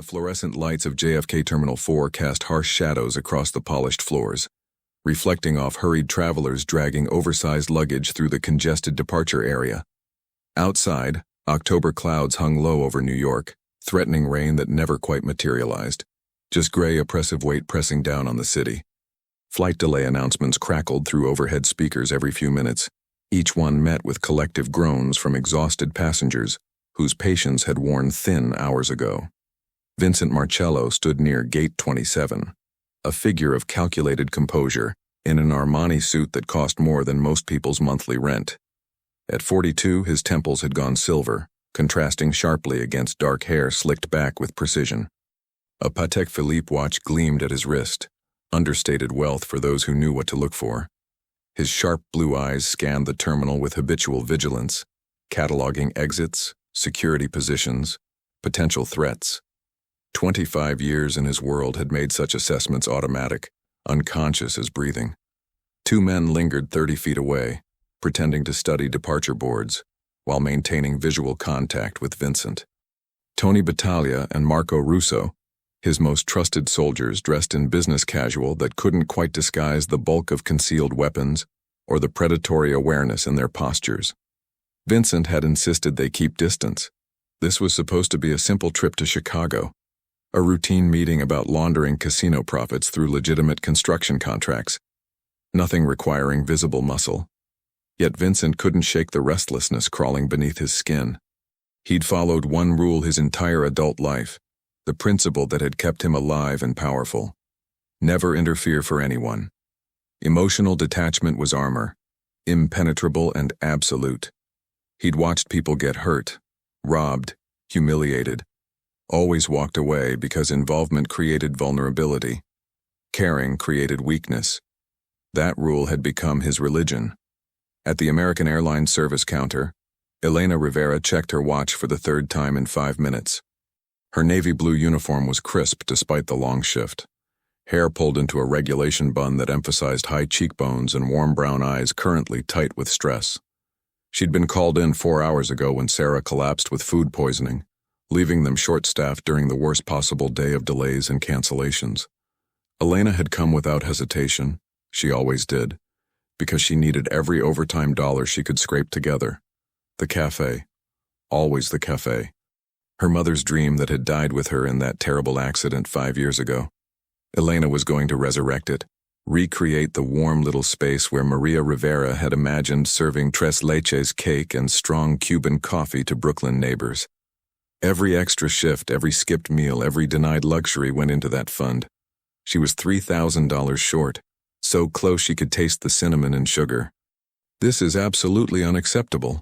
The fluorescent lights of JFK Terminal 4 cast harsh shadows across the polished floors, reflecting off hurried travelers dragging oversized luggage through the congested departure area. Outside, October clouds hung low over New York, threatening rain that never quite materialized, just gray oppressive weight pressing down on the city. Flight delay announcements crackled through overhead speakers every few minutes, each one met with collective groans from exhausted passengers whose patience had worn thin hours ago. Vincent Marcello stood near Gate 27, a figure of calculated composure in an Armani suit that cost more than most people's monthly rent. At 42, his temples had gone silver, contrasting sharply against dark hair slicked back with precision. A Patek Philippe watch gleamed at his wrist, understated wealth for those who knew what to look for. His sharp blue eyes scanned the terminal with habitual vigilance, cataloging exits, security positions, potential threats. 25 years in his world had made such assessments automatic, unconscious as breathing. Two men lingered 30 feet away, pretending to study departure boards, while maintaining visual contact with Vincent. Tony Battaglia and Marco Russo, his most trusted soldiers dressed in business casual that couldn't quite disguise the bulk of concealed weapons or the predatory awareness in their postures. Vincent had insisted they keep distance. This was supposed to be a simple trip to Chicago, a routine meeting about laundering casino profits through legitimate construction contracts, nothing requiring visible muscle. Yet Vincent couldn't shake the restlessness crawling beneath his skin. He'd followed one rule his entire adult life, the principle that had kept him alive and powerful: never interfere for anyone. Emotional detachment was armor, impenetrable and absolute. He'd watched people get hurt, robbed, humiliated, always walked away because involvement created vulnerability. Caring created weakness. That rule had become his religion. At the American Airlines service counter, Elena Rivera checked her watch for the third time in 5 minutes. Her navy blue uniform was crisp despite the long shift. Hair pulled into a regulation bun that emphasized high cheekbones and warm brown eyes currently tight with stress. She'd been called in 4 hours ago when Sarah collapsed with food poisoning, leaving them short-staffed during the worst possible day of delays and cancellations. Elena had come without hesitation, she always did, because she needed every overtime dollar she could scrape together. The cafe. Always the cafe. Her mother's dream that had died with her in that terrible accident 5 years ago. Elena was going to resurrect it, recreate the warm little space where Maria Rivera had imagined serving tres leches cake and strong Cuban coffee to Brooklyn neighbors. Every extra shift, every skipped meal, every denied luxury went into that fund. She was $3,000 short, so close she could taste the cinnamon and sugar. This is absolutely unacceptable.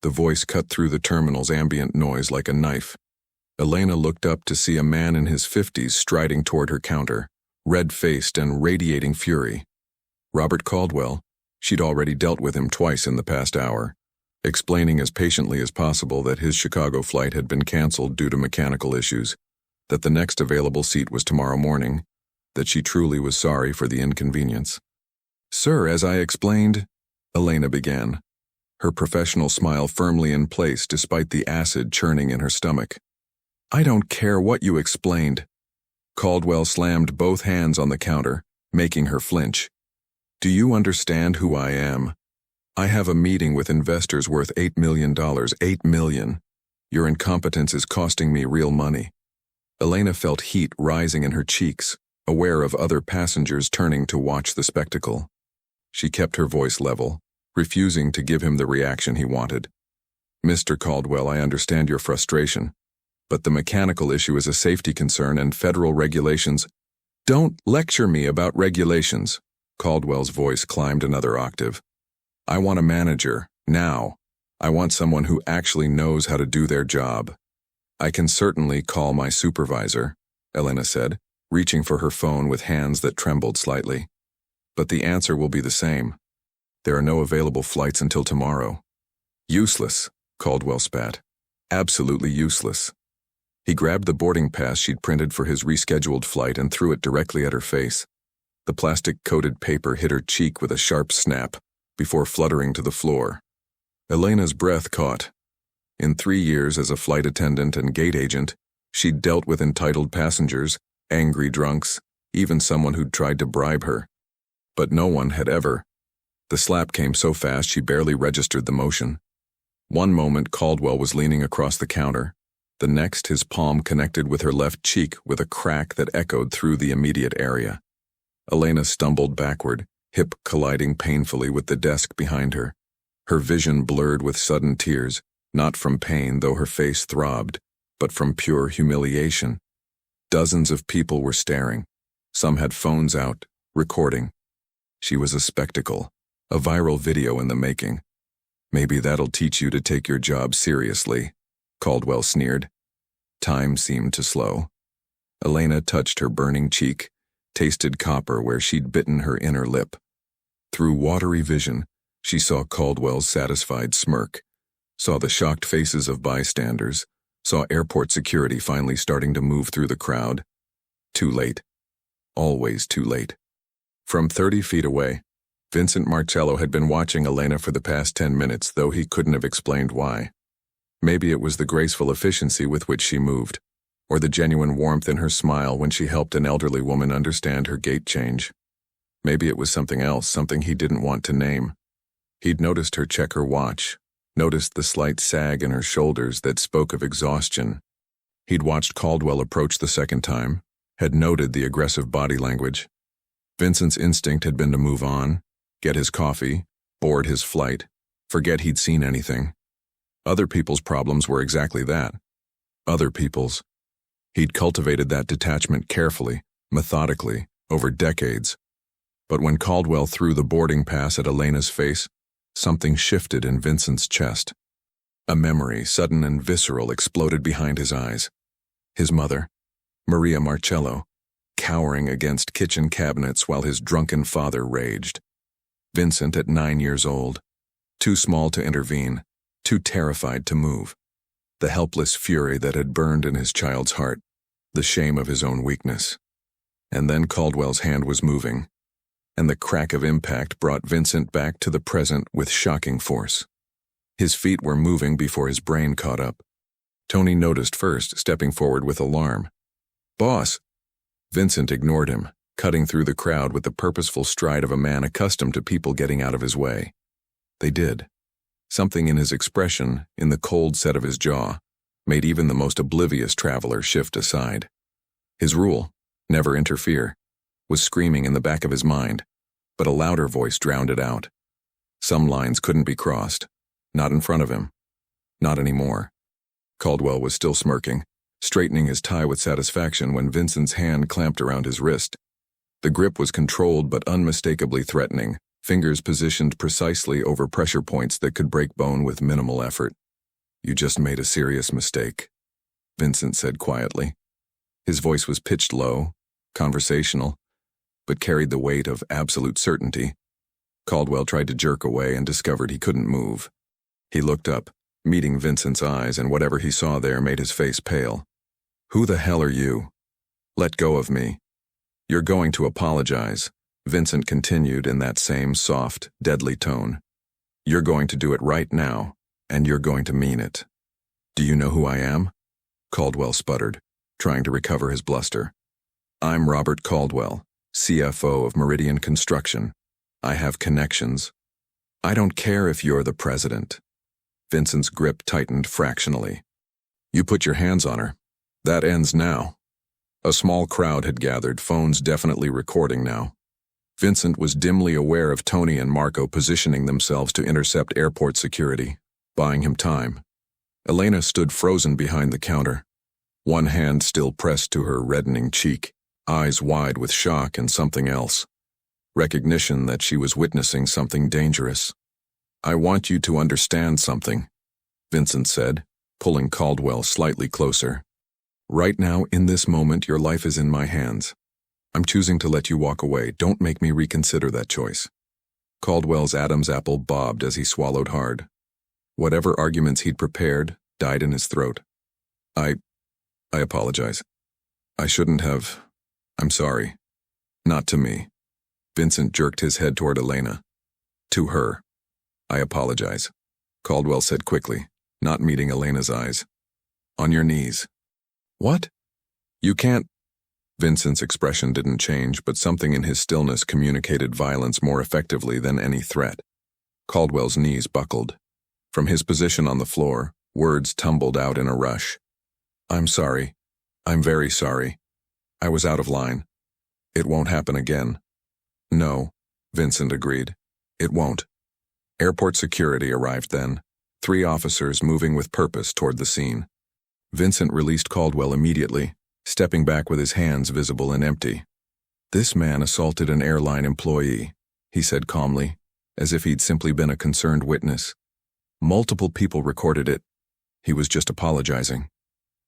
The voice cut through the terminal's ambient noise like a knife. Elena looked up to see a man in his 50s striding toward her counter, red-faced and radiating fury. Robert Caldwell. She'd already dealt with him twice in the past hour, explaining as patiently as possible that his Chicago flight had been canceled due to mechanical issues, that the next available seat was tomorrow morning, that she truly was sorry for the inconvenience. "Sir, as I explained," Elena began, her professional smile firmly in place despite the acid churning in her stomach. "I don't care what you explained." Caldwell slammed both hands on the counter, making her flinch. "Do you understand who I am? I have a meeting with investors worth $8 million. $8 million. Your incompetence is costing me real money." Elena felt heat rising in her cheeks, aware of other passengers turning to watch the spectacle. She kept her voice level, refusing to give him the reaction he wanted. "Mr. Caldwell, I understand your frustration, but the mechanical issue is a safety concern and federal regulations—" "Don't lecture me about regulations." Caldwell's voice climbed another octave. "I want a manager, now. I want someone who actually knows how to do their job." "I can certainly call my supervisor," Elena said, reaching for her phone with hands that trembled slightly. "But the answer will be the same. There are no available flights until tomorrow." "Useless," Caldwell spat. "Absolutely useless." He grabbed the boarding pass she'd printed for his rescheduled flight and threw it directly at her face. The plastic-coated paper hit her cheek with a sharp snap before fluttering to the floor. Elena's breath caught. In 3 years as a flight attendant and gate agent, She'd dealt with entitled passengers, angry drunks, even someone who'd tried to bribe her. But no one had ever. The slap came so fast she barely registered the motion. One moment Caldwell was leaning across the counter. The next his palm connected with her left cheek with a crack that echoed through the immediate area. Elena stumbled backward, hip colliding painfully with the desk behind her. Her vision blurred with sudden tears, not from pain though her face throbbed, but from pure humiliation. Dozens of people were staring. Some had phones out, recording. She was a spectacle, a viral video in the making. Maybe that'll teach you to take your job seriously, Caldwell sneered. Time seemed to slow. Elena touched her burning cheek, tasted copper where she'd bitten her inner lip. Through watery vision, she saw Caldwell's satisfied smirk, saw the shocked faces of bystanders, saw airport security finally starting to move through the crowd. Too late. Always too late. From 30 feet away, Vincent Marcello had been watching Elena for the past 10 minutes, though he couldn't have explained why. Maybe it was the graceful efficiency with which she moved, or the genuine warmth in her smile when she helped an elderly woman understand her gait change. Maybe it was something else, something he didn't want to name. He'd noticed her check her watch, noticed the slight sag in her shoulders that spoke of exhaustion. He'd watched Caldwell approach the second time, had noted the aggressive body language. Vincent's instinct had been to move on, get his coffee, board his flight, forget he'd seen anything. Other people's problems were exactly that. Other people's. He'd cultivated that detachment carefully, methodically, over decades. But when Caldwell threw the boarding pass at Elena's face, something shifted in Vincent's chest. A memory, sudden and visceral, exploded behind his eyes. His mother, Maria Marcello, cowering against kitchen cabinets while his drunken father raged. Vincent at 9 years old, too small to intervene, too terrified to move. The helpless fury that had burned in his child's heart, the shame of his own weakness. And then Caldwell's hand was moving, and the crack of impact brought Vincent back to the present with shocking force. His feet were moving before his brain caught up. Tony noticed first, stepping forward with alarm. "Boss!" Vincent ignored him, cutting through the crowd with the purposeful stride of a man accustomed to people getting out of his way. They did. Something in his expression, in the cold set of his jaw, made even the most oblivious traveler shift aside. His rule, never interfere, was screaming in the back of his mind, but a louder voice drowned it out. Some lines couldn't be crossed. Not in front of him. Not anymore. Caldwell was still smirking, straightening his tie with satisfaction when Vincent's hand clamped around his wrist. The grip was controlled but unmistakably threatening, fingers positioned precisely over pressure points that could break bone with minimal effort. "You just made a serious mistake," Vincent said quietly. His voice was pitched low, conversational, but carried the weight of absolute certainty. Caldwell tried to jerk away and discovered he couldn't move. He looked up, meeting Vincent's eyes, and whatever he saw there made his face pale. "Who the hell are you? Let go of me. You're going to apologize," Vincent continued in that same soft, deadly tone. "You're going to do it right now, and you're going to mean it." "Do you know who I am?" Caldwell sputtered, trying to recover his bluster. "I'm Robert Caldwell, CFO of Meridian Construction. I have connections." "I don't care if you're the president." Vincent's grip tightened fractionally. "You put your hands on her. That ends now." A small crowd had gathered, phones definitely recording now. Vincent was dimly aware of Tony and Marco positioning themselves to intercept airport security, buying him time. Elena stood frozen behind the counter, one hand still pressed to her reddening cheek, eyes wide with shock and something else. Recognition that she was witnessing something dangerous. "I want you to understand something," Vincent said, pulling Caldwell slightly closer. "Right now, in this moment, your life is in my hands. I'm choosing to let you walk away. Don't make me reconsider that choice." Caldwell's Adam's apple bobbed as he swallowed hard. Whatever arguments he'd prepared died in his throat. I apologize. I shouldn't have. I'm sorry. Not to me." Vincent jerked his head toward Elena. "To her. I apologize," Caldwell said quickly, not meeting Elena's eyes. "On your knees." What? You can't. Vincent's expression didn't change, but something in his stillness communicated violence more effectively than any threat. Caldwell's knees buckled. From his position on the floor, words tumbled out in a rush. I'm sorry. I'm very sorry. I was out of line. It won't happen again. No, Vincent agreed. It won't. Airport security arrived then, 3 officers moving with purpose toward the scene. Vincent released Caldwell immediately, stepping back with his hands visible and empty. This man assaulted an airline employee, he said calmly, as if he'd simply been a concerned witness. Multiple people recorded it. He was just apologizing.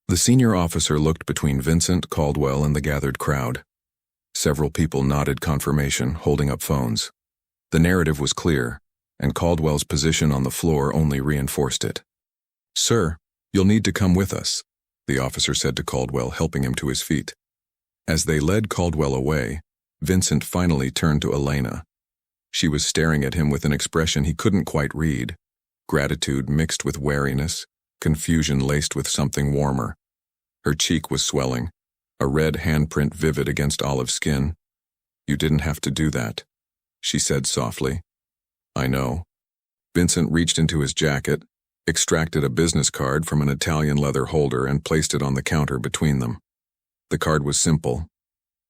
The senior officer looked between Vincent, Caldwell, and the gathered crowd. Several people nodded confirmation, holding up phones. The narrative was clear, and Caldwell's position on the floor only reinforced it. Sir, you'll need to come with us, the officer said to Caldwell, helping him to his feet. As they led Caldwell away, Vincent finally turned to Elena. She was staring at him with an expression he couldn't quite read, gratitude mixed with wariness, confusion laced with something warmer. Her cheek was swelling, a red handprint vivid against olive skin. You didn't have to do that, she said softly. I know. Vincent reached into his jacket, extracted a business card from an Italian leather holder and placed it on the counter between them. The card was simple.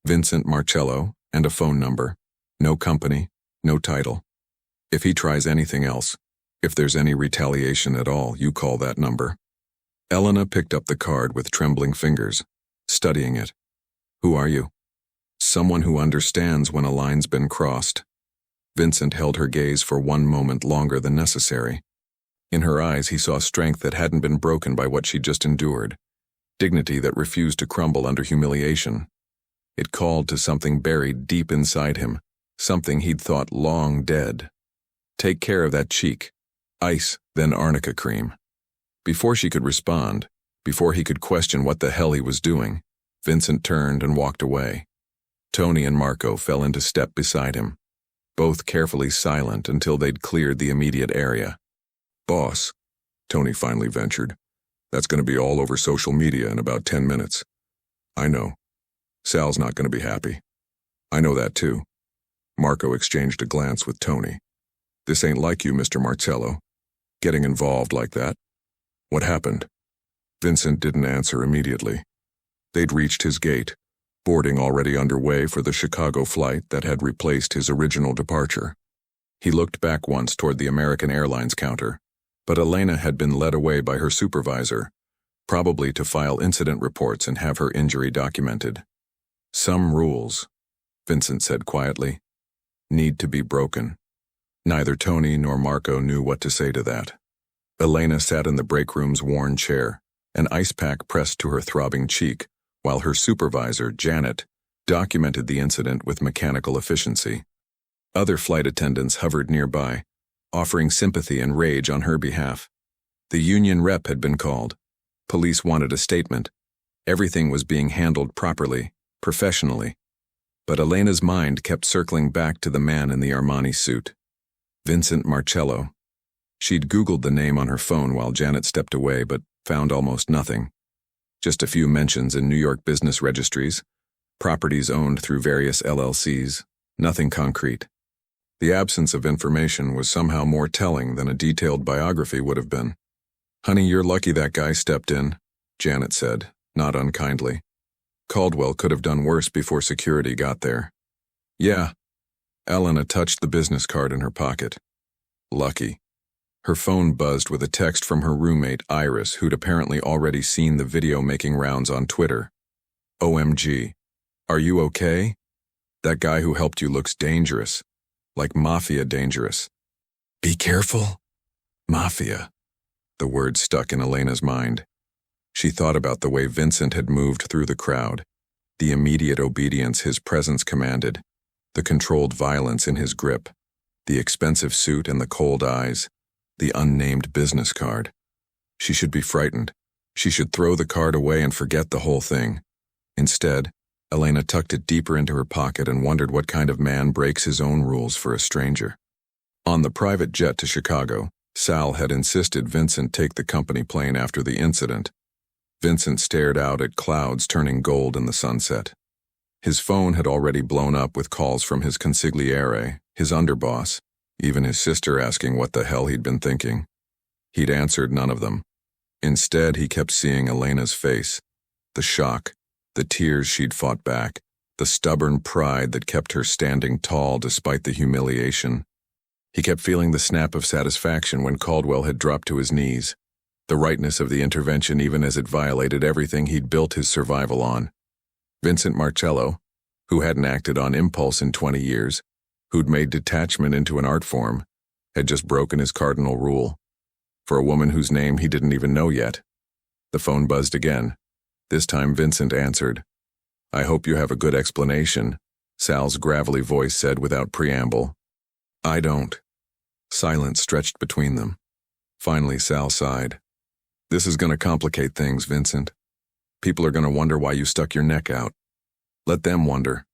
Vincent Marcello and a phone number. No company, no title. If he tries anything else, if there's any retaliation at all, you call that number. Elena picked up the card with trembling fingers, studying it. Who are you? Someone who understands when a line's been crossed. Vincent held her gaze for one moment longer than necessary. In her eyes he saw strength that hadn't been broken by what she'd just endured, dignity that refused to crumble under humiliation. It called to something buried deep inside him, something he'd thought long dead. Take care of that cheek. Ice, then arnica cream. Before she could respond, before he could question what the hell he was doing, Vincent turned and walked away. Tony and Marco fell into step beside him, both carefully silent until they'd cleared the immediate area. Boss, Tony finally ventured, that's going to be all over social media in about 10 minutes. I know. Sal's not going to be happy. I know that too. Marco exchanged a glance with Tony. This ain't like you, Mr. Marcello. Getting involved like that. What happened? Vincent didn't answer immediately. They'd reached his gate, boarding already underway for the Chicago flight that had replaced his original departure. He looked back once toward the American Airlines counter, but Elena had been led away by her supervisor, probably to file incident reports and have her injury documented. Some rules, Vincent said quietly, need to be broken. Neither Tony nor Marco knew what to say to that. Elena sat in the break room's worn chair, an ice pack pressed to her throbbing cheek, while her supervisor, Janet, documented the incident with mechanical efficiency. Other flight attendants hovered nearby, offering sympathy and rage on her behalf. The union rep had been called. Police wanted a statement. Everything was being handled properly, professionally. But Elena's mind kept circling back to the man in the Armani suit. Vincent Marcello. She'd Googled the name on her phone while Janet stepped away, but found almost nothing. Just a few mentions in New York business registries, properties owned through various LLCs, nothing concrete. The absence of information was somehow more telling than a detailed biography would have been. Honey, you're lucky that guy stepped in, Janet said, not unkindly. Caldwell could have done worse before security got there. Yeah. Elena touched the business card in her pocket. Lucky. Her phone buzzed with a text from her roommate, Iris, who'd apparently already seen the video making rounds on Twitter. OMG. Are you okay? That guy who helped you looks dangerous. Like Mafia dangerous. Be careful. Mafia. The word stuck in Elena's mind. She thought about the way Vincent had moved through the crowd, the immediate obedience his presence commanded, the controlled violence in his grip, the expensive suit and the cold eyes, the unnamed business card. She should be frightened. She should throw the card away and forget the whole thing. Instead, Elena tucked it deeper into her pocket and wondered what kind of man breaks his own rules for a stranger. On the private jet to Chicago, Sal had insisted Vincent take the company plane after the incident. Vincent stared out at clouds turning gold in the sunset. His phone had already blown up with calls from his consigliere, his underboss, even his sister asking what the hell he'd been thinking. He'd answered none of them. Instead, he kept seeing Elena's face. The shock, the tears she'd fought back, the stubborn pride that kept her standing tall despite the humiliation. He kept feeling the snap of satisfaction when Caldwell had dropped to his knees, the rightness of the intervention even as it violated everything he'd built his survival on. Vincent Marcello, who hadn't acted on impulse in 20 years, who'd made detachment into an art form, had just broken his cardinal rule. For a woman whose name he didn't even know yet. The phone buzzed again. This time Vincent answered. "I hope you have a good explanation," Sal's gravelly voice said without preamble. "I don't." Silence stretched between them. Finally, Sal sighed. "This is going to complicate things, Vincent. People are going to wonder why you stuck your neck out. Let them wonder.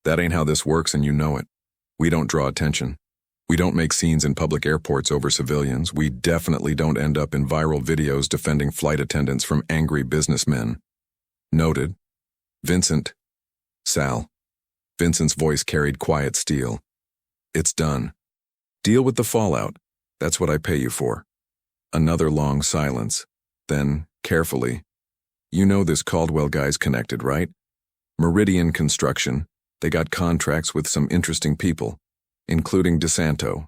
That ain't how this works and you know it. We don't draw attention. We don't make scenes in public airports over civilians. We definitely don't end up in viral videos defending flight attendants from angry businessmen." "Noted. Vincent." "Sal." Vincent's voice carried quiet steel. "It's done. Deal with the fallout. That's what I pay you for." Another long silence. Then, carefully, "You know this Caldwell guy's connected, right? Meridian Construction. They got contracts with some interesting people, including DeSanto."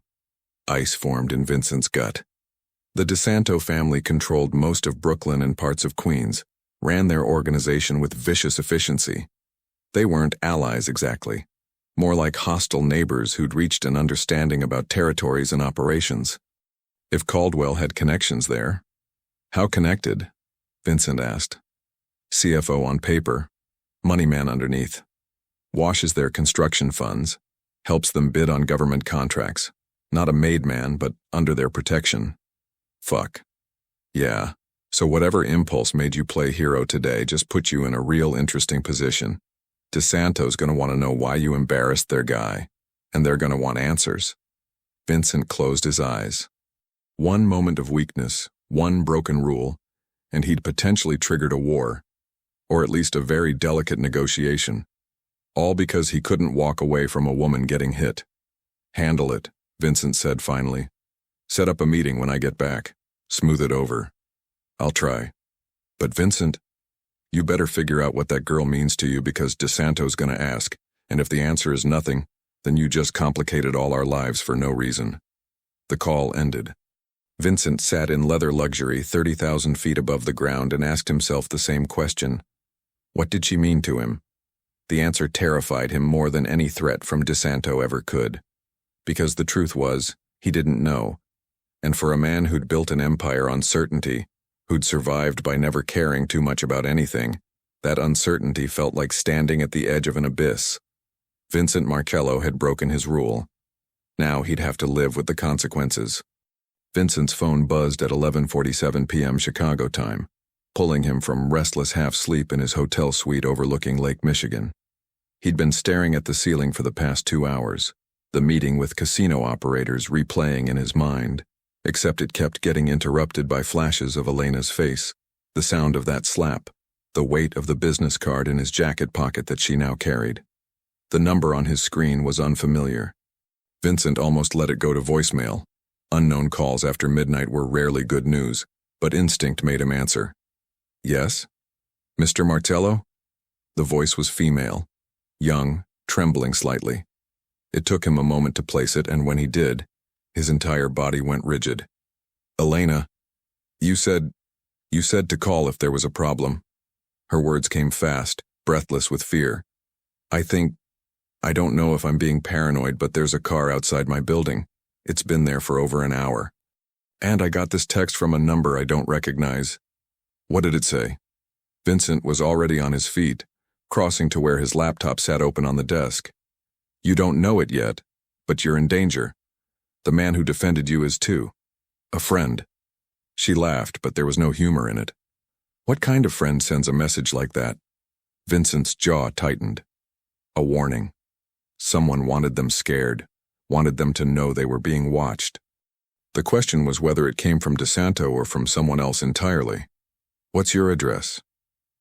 Ice formed in Vincent's gut. The DeSanto family controlled most of Brooklyn and parts of Queens, ran their organization with vicious efficiency. They weren't allies exactly, more like hostile neighbors who'd reached an understanding about territories and operations. If Caldwell had connections there, how connected? Vincent asked. CFO on paper, money man underneath. Washes their construction funds, helps them bid on government contracts. Not a made man, but under their protection. Fuck. Yeah, so whatever impulse made you play hero today just put you in a real interesting position. DeSanto's gonna want to know why you embarrassed their guy, and they're gonna want answers. Vincent closed his eyes. One moment of weakness, one broken rule, and he'd potentially triggered a war, or at least a very delicate negotiation, all because he couldn't walk away from a woman getting hit. "Handle it," Vincent said finally. "Set up a meeting when I get back. Smooth it over." "I'll try. But Vincent, you better figure out what that girl means to you because DeSanto's gonna ask, and if the answer is nothing, then you just complicated all our lives for no reason." The call ended. Vincent sat in leather luxury 30,000 feet above the ground and asked himself the same question. What did she mean to him? The answer terrified him more than any threat from DeSanto ever could. Because the truth was, he didn't know. And for a man who'd built an empire on certainty, who'd survived by never caring too much about anything, that uncertainty felt like standing at the edge of an abyss. Vincent Marcello had broken his rule. Now he'd have to live with the consequences. Vincent's phone buzzed at 11:47 p.m. Chicago time, pulling him from restless half-sleep in his hotel suite overlooking Lake Michigan. He'd been staring at the ceiling for the past 2 hours, the meeting with casino operators replaying in his mind, except it kept getting interrupted by flashes of Elena's face, the sound of that slap, the weight of the business card in his jacket pocket that she now carried. The number on his screen was unfamiliar. Vincent almost let it go to voicemail. Unknown calls after midnight were rarely good news, but instinct made him answer. "Yes? Mr. Marcello?" The voice was female, young, trembling slightly. It took him a moment to place it, and when he did, his entire body went rigid. "Elena, you said to call if there was a problem." Her words came fast, breathless with fear. I don't know if I'm being paranoid, but there's a car outside my building. It's been there for over an hour. And I got this text from a number I don't recognize." "What did it say?" Vincent was already on his feet, crossing to where his laptop sat open on the desk. "You don't know it yet, but you're in danger. The man who defended you is too. A friend." She laughed, but there was no humor in it. What kind of friend sends a message like that? Vincent's jaw tightened. A warning. Someone wanted them scared, wanted them to know they were being watched. The question was whether it came from DeSanto or from someone else entirely. "What's your address?"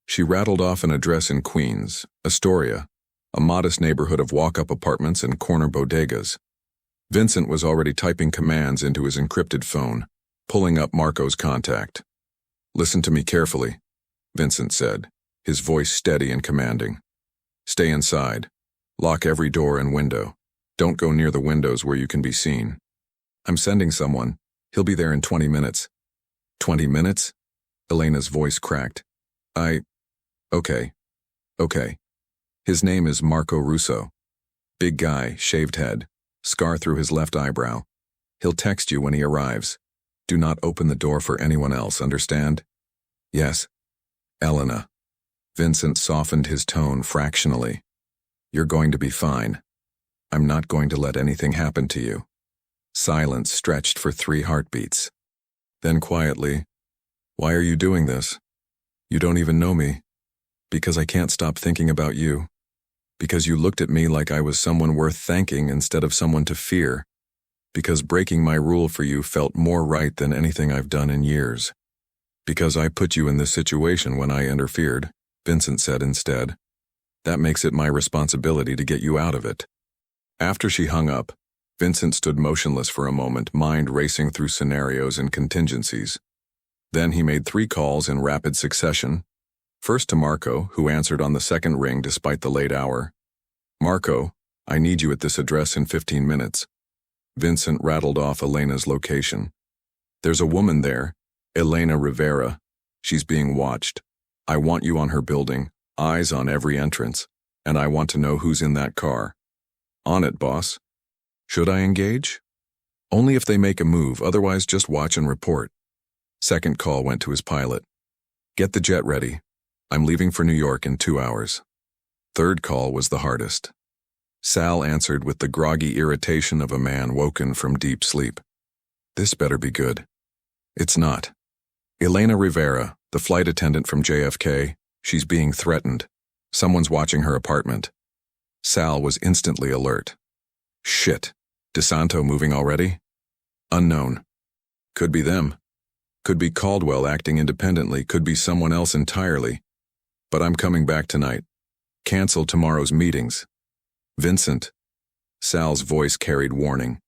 She rattled off an address in Queens, Astoria, a modest neighborhood of walk-up apartments and corner bodegas. Vincent was already typing commands into his encrypted phone, pulling up Marco's contact. "Listen to me carefully," Vincent said, his voice steady and commanding. "Stay inside. Lock every door and window. Don't go near the windows where you can be seen. I'm sending someone. He'll be there in 20 minutes. 20 minutes? Elena's voice cracked. Okay. His name is Marco Russo. Big guy, shaved head, scar through his left eyebrow. He'll text you when he arrives. Do not open the door for anyone else, understand?" "Yes." "Elena." Vincent softened his tone fractionally. "You're going to be fine. I'm not going to let anything happen to you." Silence stretched for 3 heartbeats. Then quietly, "Why are you doing this? You don't even know me." "Because I can't stop thinking about you. Because you looked at me like I was someone worth thanking instead of someone to fear. Because breaking my rule for you felt more right than anything I've done in years. Because I put you in this situation when I interfered," Vincent said instead. "That makes it my responsibility to get you out of it." After she hung up, Vincent stood motionless for a moment, mind racing through scenarios and contingencies. Then he made 3 calls in rapid succession. First to Marco, who answered on the second ring despite the late hour. "Marco, I need you at this address in 15 minutes. Vincent rattled off Elena's location. "There's a woman there, Elena Rivera. She's being watched. I want you on her building, eyes on every entrance, and I want to know who's in that car." "On it, boss." "Should I engage?" "Only if they make a move, otherwise just watch and report." Second call went to his pilot. "Get the jet ready. I'm leaving for New York in 2 hours." Third call was the hardest. Sal answered with the groggy irritation of a man woken from deep sleep. "This better be good." "It's not. Elena Rivera, the flight attendant from JFK, she's being threatened. Someone's watching her apartment." Sal was instantly alert. "Shit. DeSanto moving already?" "Unknown. Could be them. Could be Caldwell acting independently, could be someone else entirely. But I'm coming back tonight. Cancel tomorrow's meetings." "Vincent." Sal's voice carried warning.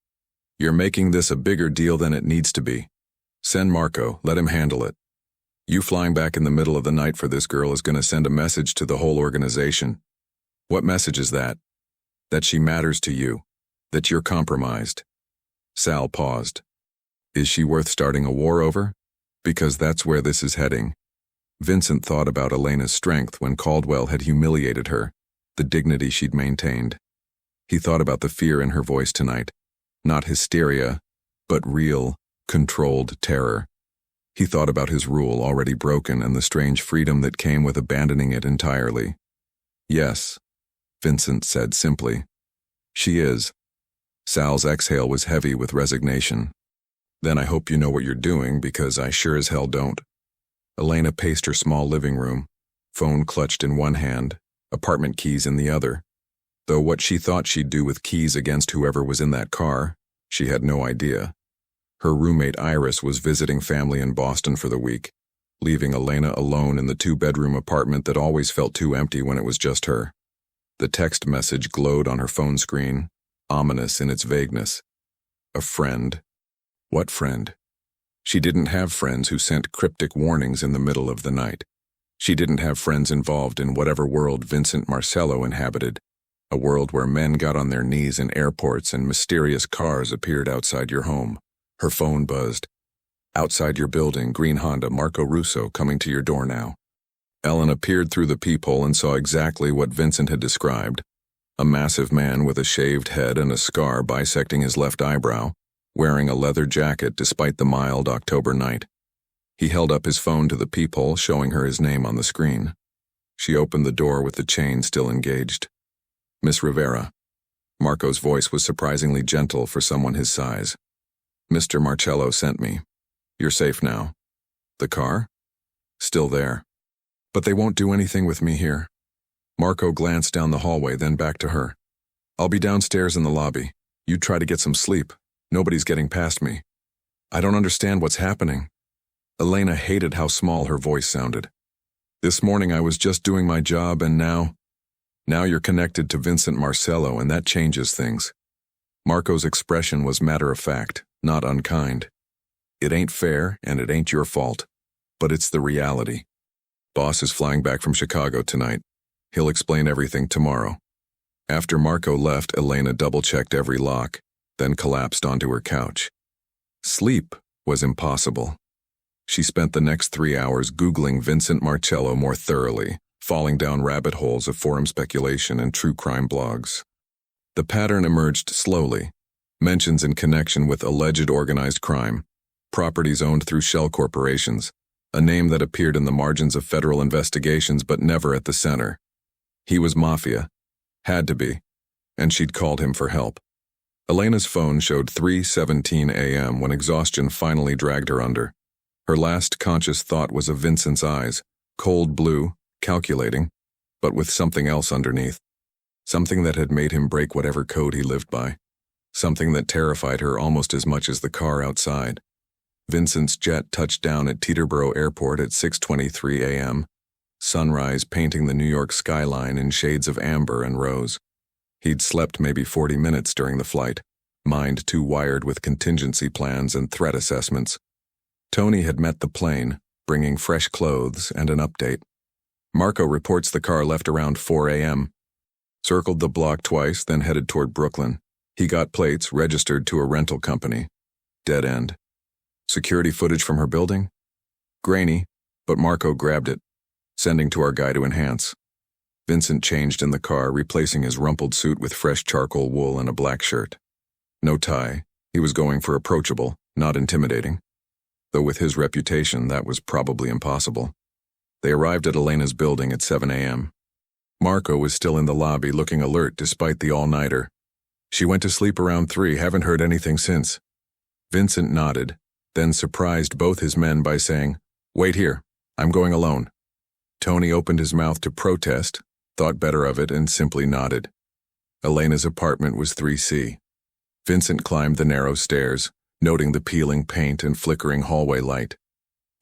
"You're making this a bigger deal than it needs to be. Send Marco, let him handle it. You flying back in the middle of the night for this girl is going to send a message to the whole organization." "What message is that?" "That she matters to you. That you're compromised." Sal paused. "Is she worth starting a war over? Because that's where this is heading." Vincent thought about Elena's strength when Caldwell had humiliated her, the dignity she'd maintained. He thought about the fear in her voice tonight. Not hysteria, but real, controlled terror. He thought about his rule already broken and the strange freedom that came with abandoning it entirely. "Yes," Vincent said simply. "She is." Sal's exhale was heavy with resignation. "Then I hope you know what you're doing, because I sure as hell don't." Elena paced her small living room, phone clutched in one hand, apartment keys in the other. Though what she thought she'd do with keys against whoever was in that car, she had no idea. Her roommate Iris was visiting family in Boston for the week, leaving Elena alone in the 2-bedroom apartment that always felt too empty when it was just her. The text message glowed on her phone screen, ominous in its vagueness. A friend. What friend? She didn't have friends who sent cryptic warnings in the middle of the night. She didn't have friends involved in whatever world Vincent Marcello inhabited, a world where men got on their knees in airports and mysterious cars appeared outside your home. Her phone buzzed. "Outside your building, green Honda, Marco Russo, coming to your door now." Elena peered through the peephole and saw exactly what Vincent had described. A massive man with a shaved head and a scar bisecting his left eyebrow, wearing a leather jacket despite the mild October night. He held up his phone to the peephole, showing her his name on the screen. She opened the door with the chain still engaged. "Miss Rivera." Marco's voice was surprisingly gentle for someone his size. "Mr. Marcello sent me. You're safe now." "The car?" "Still there. But they won't do anything with me here." Marco glanced down the hallway, then back to her. "I'll be downstairs in the lobby. You try to get some sleep. Nobody's getting past me." "I don't understand what's happening." Elena hated how small her voice sounded. This morning I was just doing my job and now you're connected to Vincent Marcello and that changes things. Marco's expression was matter-of-fact, not unkind. It ain't fair and it ain't your fault, but it's the reality. Boss is flying back from Chicago tonight. He'll explain everything tomorrow. After Marco left, Elena double-checked every lock, then collapsed onto her couch. Sleep was impossible. She spent the next 3 hours Googling Vincent Marcello more thoroughly, falling down rabbit holes of forum speculation and true crime blogs. The pattern emerged slowly. Mentions in connection with alleged organized crime, properties owned through shell corporations, a name that appeared in the margins of federal investigations but never at the center. He was Mafia. Had to be. And she'd called him for help. Elena's phone showed 3:17 a.m. when exhaustion finally dragged her under. Her last conscious thought was of Vincent's eyes, cold blue, calculating, but with something else underneath. Something that had made him break whatever code he lived by. Something that terrified her almost as much as the car outside. Vincent's jet touched down at Teterboro Airport at 6:23 a.m., sunrise painting the New York skyline in shades of amber and rose. He'd slept maybe 40 minutes during the flight, mind too wired with contingency plans and threat assessments. Tony had met the plane, bringing fresh clothes and an update. Marco reports the car left around 4 a.m., circled the block twice, then headed toward Brooklyn. He got plates registered to a rental company. Dead end. Security footage from her building? Grainy, but Marco grabbed it, sending to our guy to enhance. Vincent changed in the car, replacing his rumpled suit with fresh charcoal wool and a black shirt. No tie. He was going for approachable, not intimidating. Though with his reputation, that was probably impossible. They arrived at Elena's building at 7 a.m. Marco was still in the lobby, looking alert despite the all-nighter. She went to sleep around 3, haven't heard anything since. Vincent nodded, then surprised both his men by saying, "Wait here, I'm going alone." Tony opened his mouth to protest, thought better of it, and simply nodded. Elena's apartment was 3C. Vincent climbed the narrow stairs, noting the peeling paint and flickering hallway light.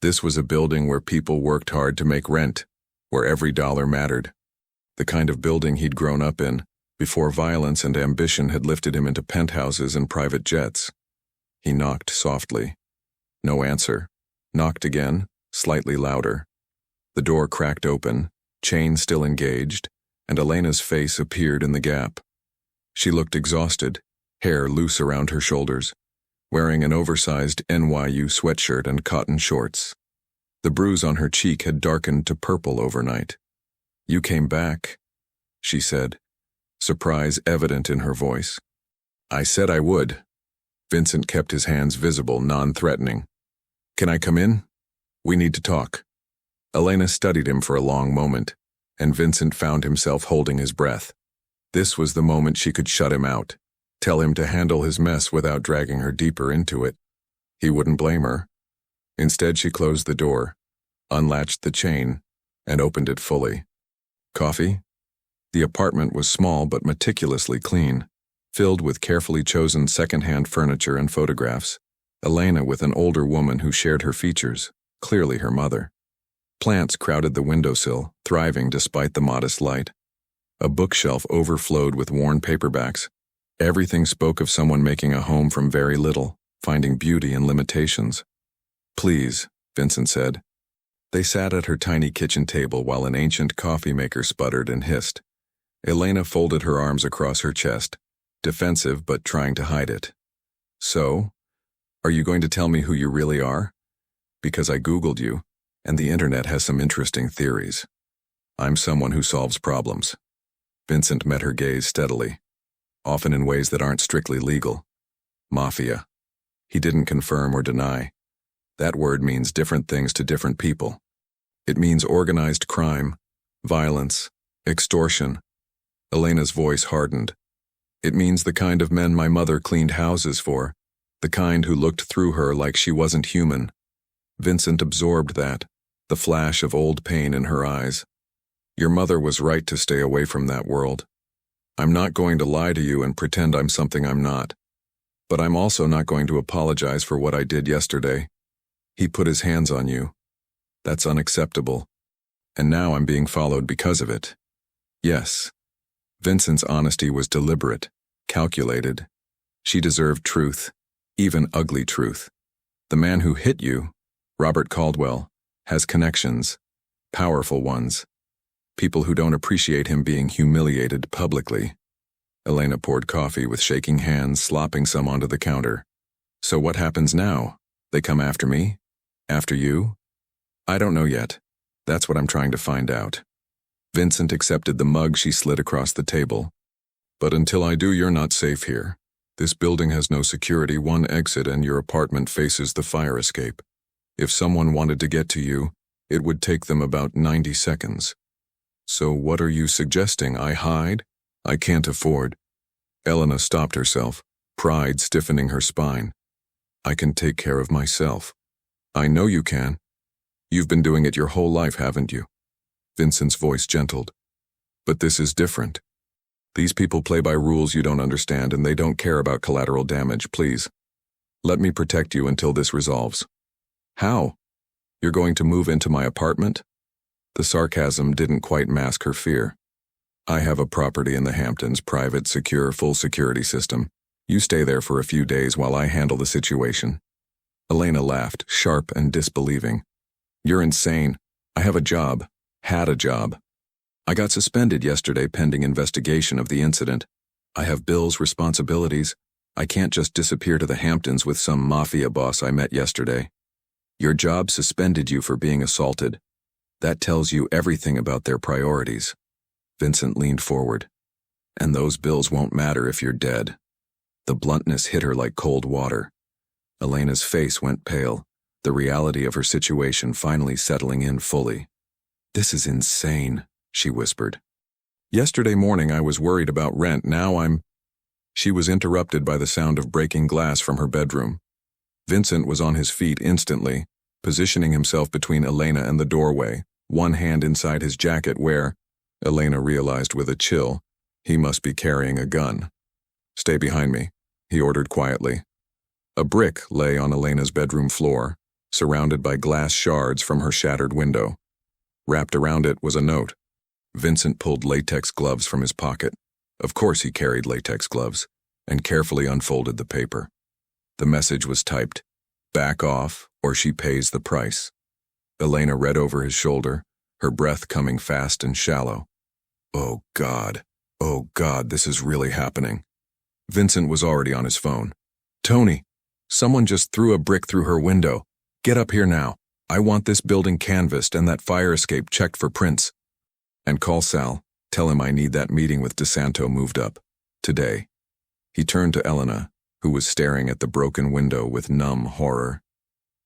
This was a building where people worked hard to make rent, where every dollar mattered. The kind of building he'd grown up in, before violence and ambition had lifted him into penthouses and private jets. He knocked softly. No answer. Knocked again, slightly louder. The door cracked open, chain still engaged, and Elena's face appeared in the gap. She looked exhausted, hair loose around her shoulders, wearing an oversized NYU sweatshirt and cotton shorts. The bruise on her cheek had darkened to purple overnight. "You came back," she said, surprise evident in her voice. "I said I would." Vincent kept his hands visible, non-threatening. "Can I come in? We need to talk." Elena studied him for a long moment, and Vincent found himself holding his breath. This was the moment she could shut him out, tell him to handle his mess without dragging her deeper into it. He wouldn't blame her. Instead, she closed the door, unlatched the chain, and opened it fully. Coffee? The apartment was small but meticulously clean, filled with carefully chosen second-hand furniture and photographs. Elena with an older woman who shared her features, clearly her mother. Plants crowded the windowsill, thriving despite the modest light. A bookshelf overflowed with worn paperbacks. Everything spoke of someone making a home from very little, finding beauty in limitations. "Please," Vincent said. They sat at her tiny kitchen table while an ancient coffee maker sputtered and hissed. Elena folded her arms across her chest, defensive but trying to hide it. "So, are you going to tell me who you really are? Because I Googled you, and the internet has some interesting theories. I'm someone who solves problems." Vincent met her gaze steadily, often in ways that aren't strictly legal. Mafia. He didn't confirm or deny. That word means different things to different people. It means organized crime, violence, extortion. Elena's voice hardened. It means the kind of men my mother cleaned houses for, the kind who looked through her like she wasn't human. Vincent absorbed that, the flash of old pain in her eyes. Your mother was right to stay away from that world. I'm not going to lie to you and pretend I'm something I'm not. But I'm also not going to apologize for what I did yesterday. He put his hands on you. That's unacceptable. And now I'm being followed because of it. Yes. Vincent's honesty was deliberate, calculated. She deserved truth, even ugly truth. The man who hit you, Robert Caldwell, has connections, powerful ones. People who don't appreciate him being humiliated publicly. Elena poured coffee with shaking hands, slopping some onto the counter. So what happens now? They come after me? After you? I don't know yet. That's what I'm trying to find out. Vincent accepted the mug she slid across the table. But until I do, you're not safe here. This building has no security, one exit, and your apartment faces the fire escape. If someone wanted to get to you, it would take them about 90 seconds. So what are you suggesting? I hide? I can't afford. Elena stopped herself, pride stiffening her spine. I can take care of myself. I know you can. You've been doing it your whole life, haven't you? Vincent's voice gentled. But this is different. These people play by rules you don't understand, and they don't care about collateral damage. Please, let me protect you until this resolves. How? You're going to move into my apartment? The sarcasm didn't quite mask her fear. I have a property in the Hamptons, private, secure, full security system. You stay there for a few days while I handle the situation. Elena laughed, sharp and disbelieving. You're insane. I have a job. Had a job. I got suspended yesterday pending investigation of the incident. I have bills, responsibilities. I can't just disappear to the Hamptons with some mafia boss I met yesterday. Your job suspended you for being assaulted. That tells you everything about their priorities. Vincent leaned forward. And those bills won't matter if you're dead. The bluntness hit her like cold water. Elena's face went pale, the reality of her situation finally settling in fully. This is insane, she whispered. Yesterday morning I was worried about rent, now I'm... She was interrupted by the sound of breaking glass from her bedroom. Vincent was on his feet instantly, positioning himself between Elena and the doorway, one hand inside his jacket where, Elena realized with a chill, he must be carrying a gun. Stay behind me, he ordered quietly. A brick lay on Elena's bedroom floor, surrounded by glass shards from her shattered window. Wrapped around it was a note. Vincent pulled latex gloves from his pocket. Of course he carried latex gloves, and carefully unfolded the paper. The message was typed, "Back off, or she pays the price." Elena read over his shoulder, her breath coming fast and shallow. Oh God, this is really happening. Vincent was already on his phone. Tony, someone just threw a brick through her window. Get up here now. I want this building canvassed and that fire escape checked for prints. And call Sal. Tell him I need that meeting with DeSanto moved up. Today. He turned to Elena, who was staring at the broken window with numb horror.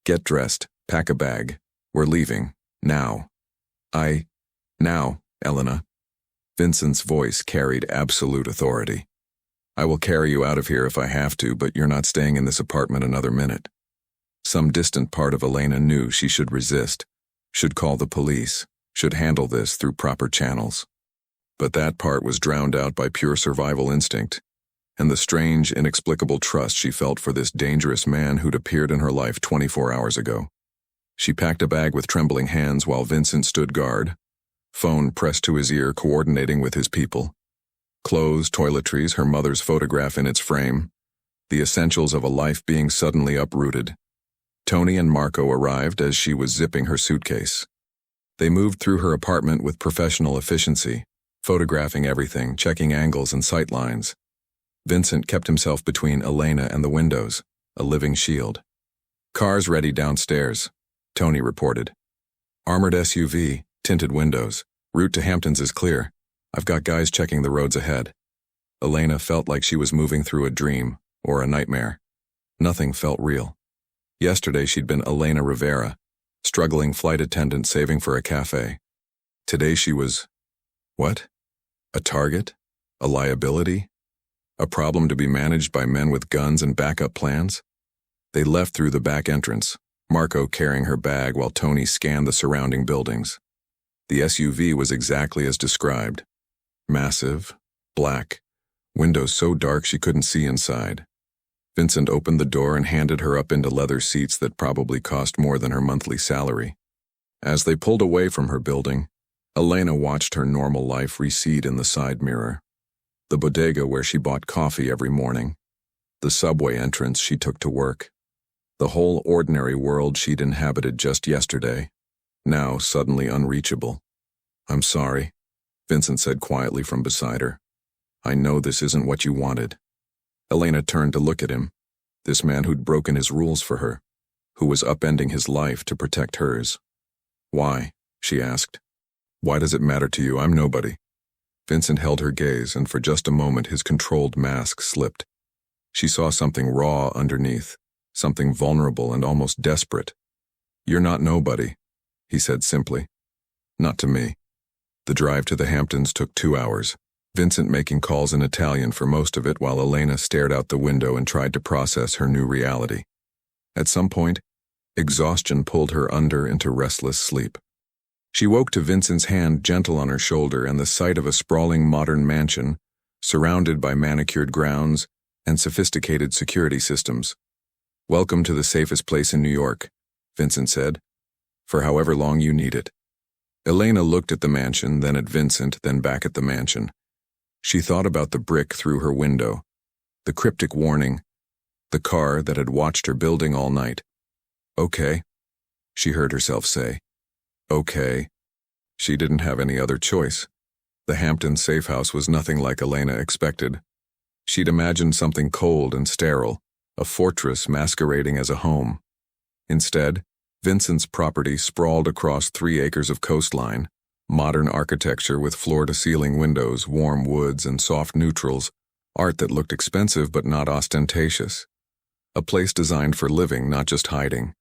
Get dressed. Pack a bag. We're leaving. Now. Now, Elena. Vincent's voice carried absolute authority. I will carry you out of here if I have to, but you're not staying in this apartment another minute. Some distant part of Elena knew she should resist, should call the police, should handle this through proper channels. But that part was drowned out by pure survival instinct, and the strange, inexplicable trust she felt for this dangerous man who'd appeared in her life 24 hours ago. She packed a bag with trembling hands while Vincent stood guard, phone pressed to his ear, coordinating with his people. Clothes, toiletries, her mother's photograph in its frame, the essentials of a life being suddenly uprooted. Tony and Marco arrived as she was zipping her suitcase. They moved through her apartment with professional efficiency, photographing everything, checking angles and sight lines. Vincent kept himself between Elena and the windows, a living shield. Cars ready downstairs, Tony reported. Armored SUV, tinted windows. Route to Hamptons is clear. I've got guys checking the roads ahead. Elena felt like she was moving through a dream or a nightmare. Nothing felt real. Yesterday she'd been Elena Rivera, struggling flight attendant saving for a cafe. Today she was... what? A target? A liability? A problem to be managed by men with guns and backup plans? They left through the back entrance, Marco carrying her bag while Tony scanned the surrounding buildings. The SUV was exactly as described. Massive, black, windows so dark she couldn't see inside. Vincent opened the door and handed her up into leather seats that probably cost more than her monthly salary. As they pulled away from her building, Elena watched her normal life recede in the side mirror. The bodega where she bought coffee every morning. The subway entrance she took to work. The whole ordinary world she'd inhabited just yesterday, now suddenly unreachable. "I'm sorry," Vincent said quietly from beside her. "I know this isn't what you wanted." Elena turned to look at him, this man who'd broken his rules for her, who was upending his life to protect hers. "Why?" she asked. "Why does it matter to you? I'm nobody." Vincent held her gaze, and for just a moment his controlled mask slipped. She saw something raw underneath, something vulnerable and almost desperate. "You're not nobody," he said simply. "Not to me." The drive to the Hamptons took 2 hours, Vincent making calls in Italian for most of it while Elena stared out the window and tried to process her new reality. At some point, exhaustion pulled her under into restless sleep. She woke to Vincent's hand gentle on her shoulder and the sight of a sprawling modern mansion, surrounded by manicured grounds and sophisticated security systems. "Welcome to the safest place in New York," Vincent said, "for however long you need it." Elena looked at the mansion, then at Vincent, then back at the mansion. She thought about the brick through her window, the cryptic warning, the car that had watched her building all night. "Okay," she heard herself say. "Okay." She didn't have any other choice. The Hampton safe house was nothing like Elena expected. She'd imagined something cold and sterile, a fortress masquerading as a home. Instead, Vincent's property sprawled across 3 acres of coastline, modern architecture with floor-to-ceiling windows, warm woods, and soft neutrals, art that looked expensive but not ostentatious. A place designed for living, not just hiding.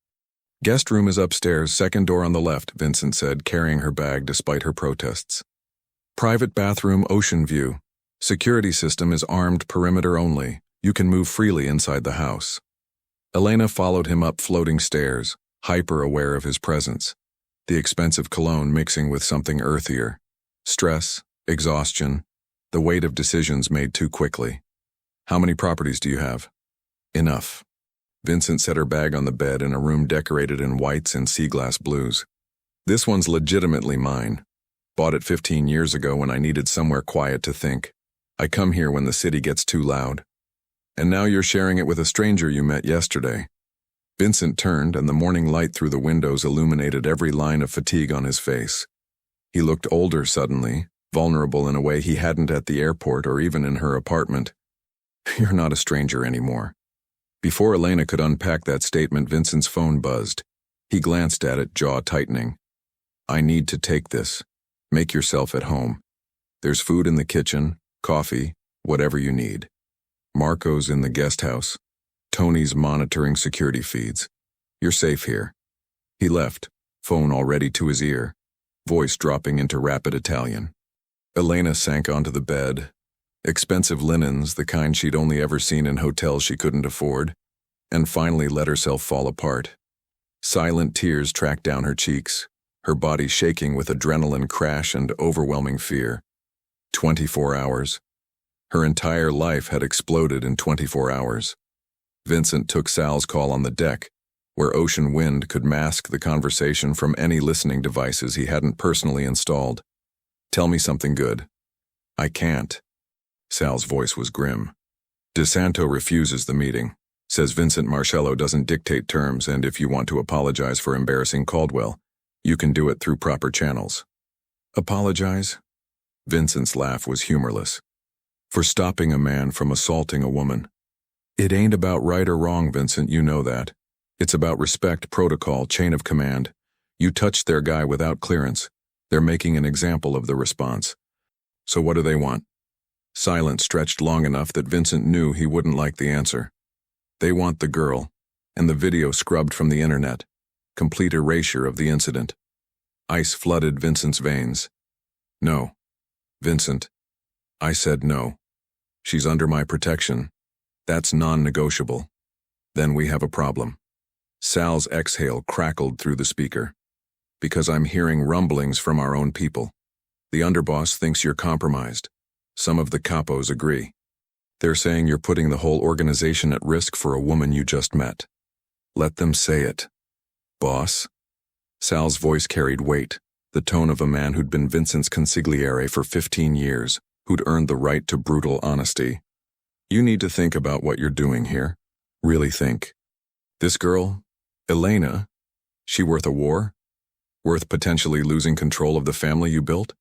"Guest room is upstairs, second door on the left," Vincent said, carrying her bag despite her protests. "Private bathroom, ocean view. Security system is armed perimeter only. You can move freely inside the house." Elena followed him up floating stairs, hyper-aware of his presence, the expensive cologne mixing with something earthier. Stress, exhaustion, the weight of decisions made too quickly. "How many properties do you have?" "Enough." Vincent set her bag on the bed in a room decorated in whites and sea glass blues. "This one's legitimately mine. Bought it 15 years ago when I needed somewhere quiet to think. I come here when the city gets too loud. And now you're sharing it with a stranger you met yesterday." Vincent turned, and the morning light through the windows illuminated every line of fatigue on his face. He looked older suddenly, vulnerable in a way he hadn't at the airport or even in her apartment. "You're not a stranger anymore." Before Elena could unpack that statement, Vincent's phone buzzed. He glanced at it, jaw tightening. "I need to take this. Make yourself at home. There's food in the kitchen, coffee, whatever you need. Marco's in the guest house. Tony's monitoring security feeds. You're safe here." He left, phone already to his ear, voice dropping into rapid Italian. Elena sank onto the bed. Expensive linens, the kind she'd only ever seen in hotels she couldn't afford, and finally let herself fall apart. Silent tears tracked down her cheeks, her body shaking with adrenaline crash and overwhelming fear. 24 hours. Her entire life had exploded in 24 hours. Vincent took Sal's call on the deck, where ocean wind could mask the conversation from any listening devices he hadn't personally installed. "Tell me something good." "I can't." Sal's voice was grim. "DeSanto refuses the meeting. Says Vincent Marcello doesn't dictate terms, and if you want to apologize for embarrassing Caldwell, you can do it through proper channels." "Apologize?" Vincent's laugh was humorless. "For stopping a man from assaulting a woman. It ain't about right or wrong, Vincent, you know that. It's about respect, protocol, chain of command. You touched their guy without clearance. They're making an example of the response. So what do they want?" Silence stretched long enough that Vincent knew he wouldn't like the answer. "They want the girl, and the video scrubbed from the internet. Complete erasure of the incident." Ice flooded Vincent's veins. "No. Vincent. I said no. She's under my protection. That's non-negotiable. Then we have a problem." Sal's exhale crackled through the speaker. "Because I'm hearing rumblings from our own people. The underboss thinks you're compromised. Some of the capos agree. They're saying you're putting the whole organization at risk for a woman you just met. Let them say it." "Boss?" Sal's voice carried weight. the tone of a man who'd been Vincent's consigliere for 15 years, who'd earned the right to brutal honesty. You need to think about what you're doing here. Really think. This girl, Elena, she worth a war? Worth potentially losing control of the family you built?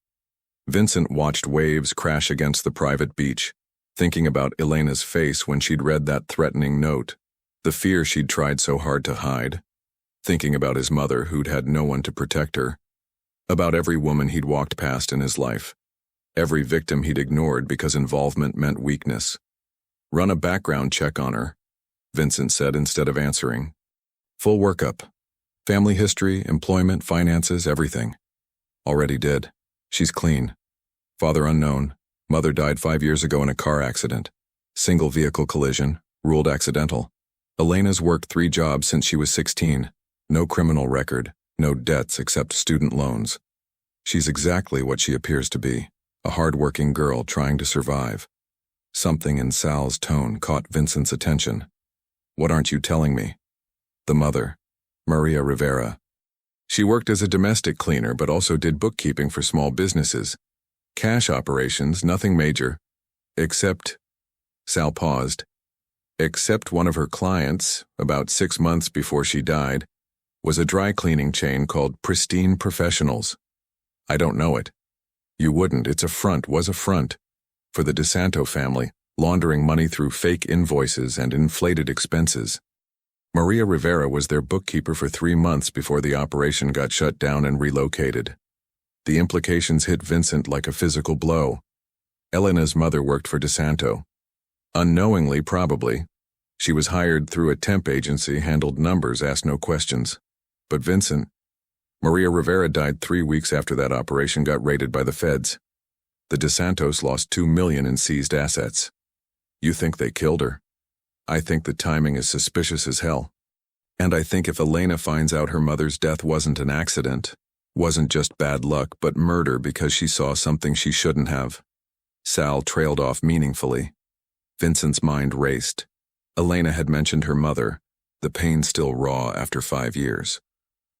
Vincent watched waves crash against the private beach, thinking about Elena's face when she'd read that threatening note, the fear she'd tried so hard to hide, thinking about his mother who'd had no one to protect her, about every woman he'd walked past in his life, every victim he'd ignored because involvement meant weakness. Run a background check on her, Vincent said instead of answering. Full workup. Family history, employment, finances, everything. Already did. She's clean. Father unknown. Mother died 5 years ago in a car accident. Single vehicle collision, ruled accidental. Elena's worked 3 jobs since she was 16. No criminal record, no debts except student loans. She's exactly what she appears to be, a hard-working girl trying to survive. Something in Sal's tone caught Vincent's attention. What aren't you telling me? The mother, Maria Rivera. She worked as a domestic cleaner but also did bookkeeping for small businesses. Cash operations, nothing major. Except, Sal paused, except one of her clients, about 6 months before she died, was a dry cleaning chain called Pristine Professionals. I don't know it. You wouldn't, it's a front, was a front, for the DeSanto family, laundering money through fake invoices and inflated expenses. Maria Rivera was their bookkeeper for 3 months before the operation got shut down and relocated. The implications hit Vincent like a physical blow. Elena's mother worked for DeSanto. Unknowingly, probably. She was hired through a temp agency, handled numbers, asked no questions. But Vincent, Maria Rivera died 3 weeks after that operation got raided by the feds. The DeSantos lost $2 million in seized assets. You think they killed her? I think the timing is suspicious as hell. And I think if Elena finds out her mother's death wasn't an accident, wasn't just bad luck, but murder because she saw something she shouldn't have. Sal trailed off meaningfully. Vincent's mind raced. Elena had mentioned her mother, the pain still raw after 5 years.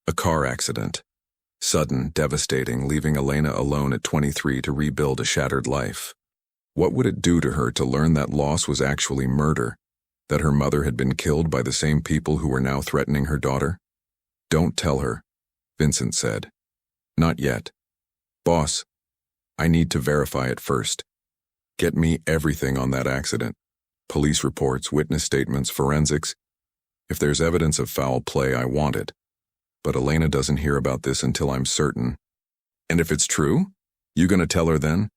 A car accident. Sudden, devastating, leaving Elena alone at 23 to rebuild a shattered life. What would it do to her to learn that loss was actually murder, that her mother had been killed by the same people who were now threatening her daughter? Don't tell her, Vincent said. Not yet. Boss, I need to verify it first. Get me everything on that accident. Police reports, witness statements, forensics. If there's evidence of foul play, I want it. But Elena doesn't hear about this until I'm certain. And if it's true, you gonna tell her then?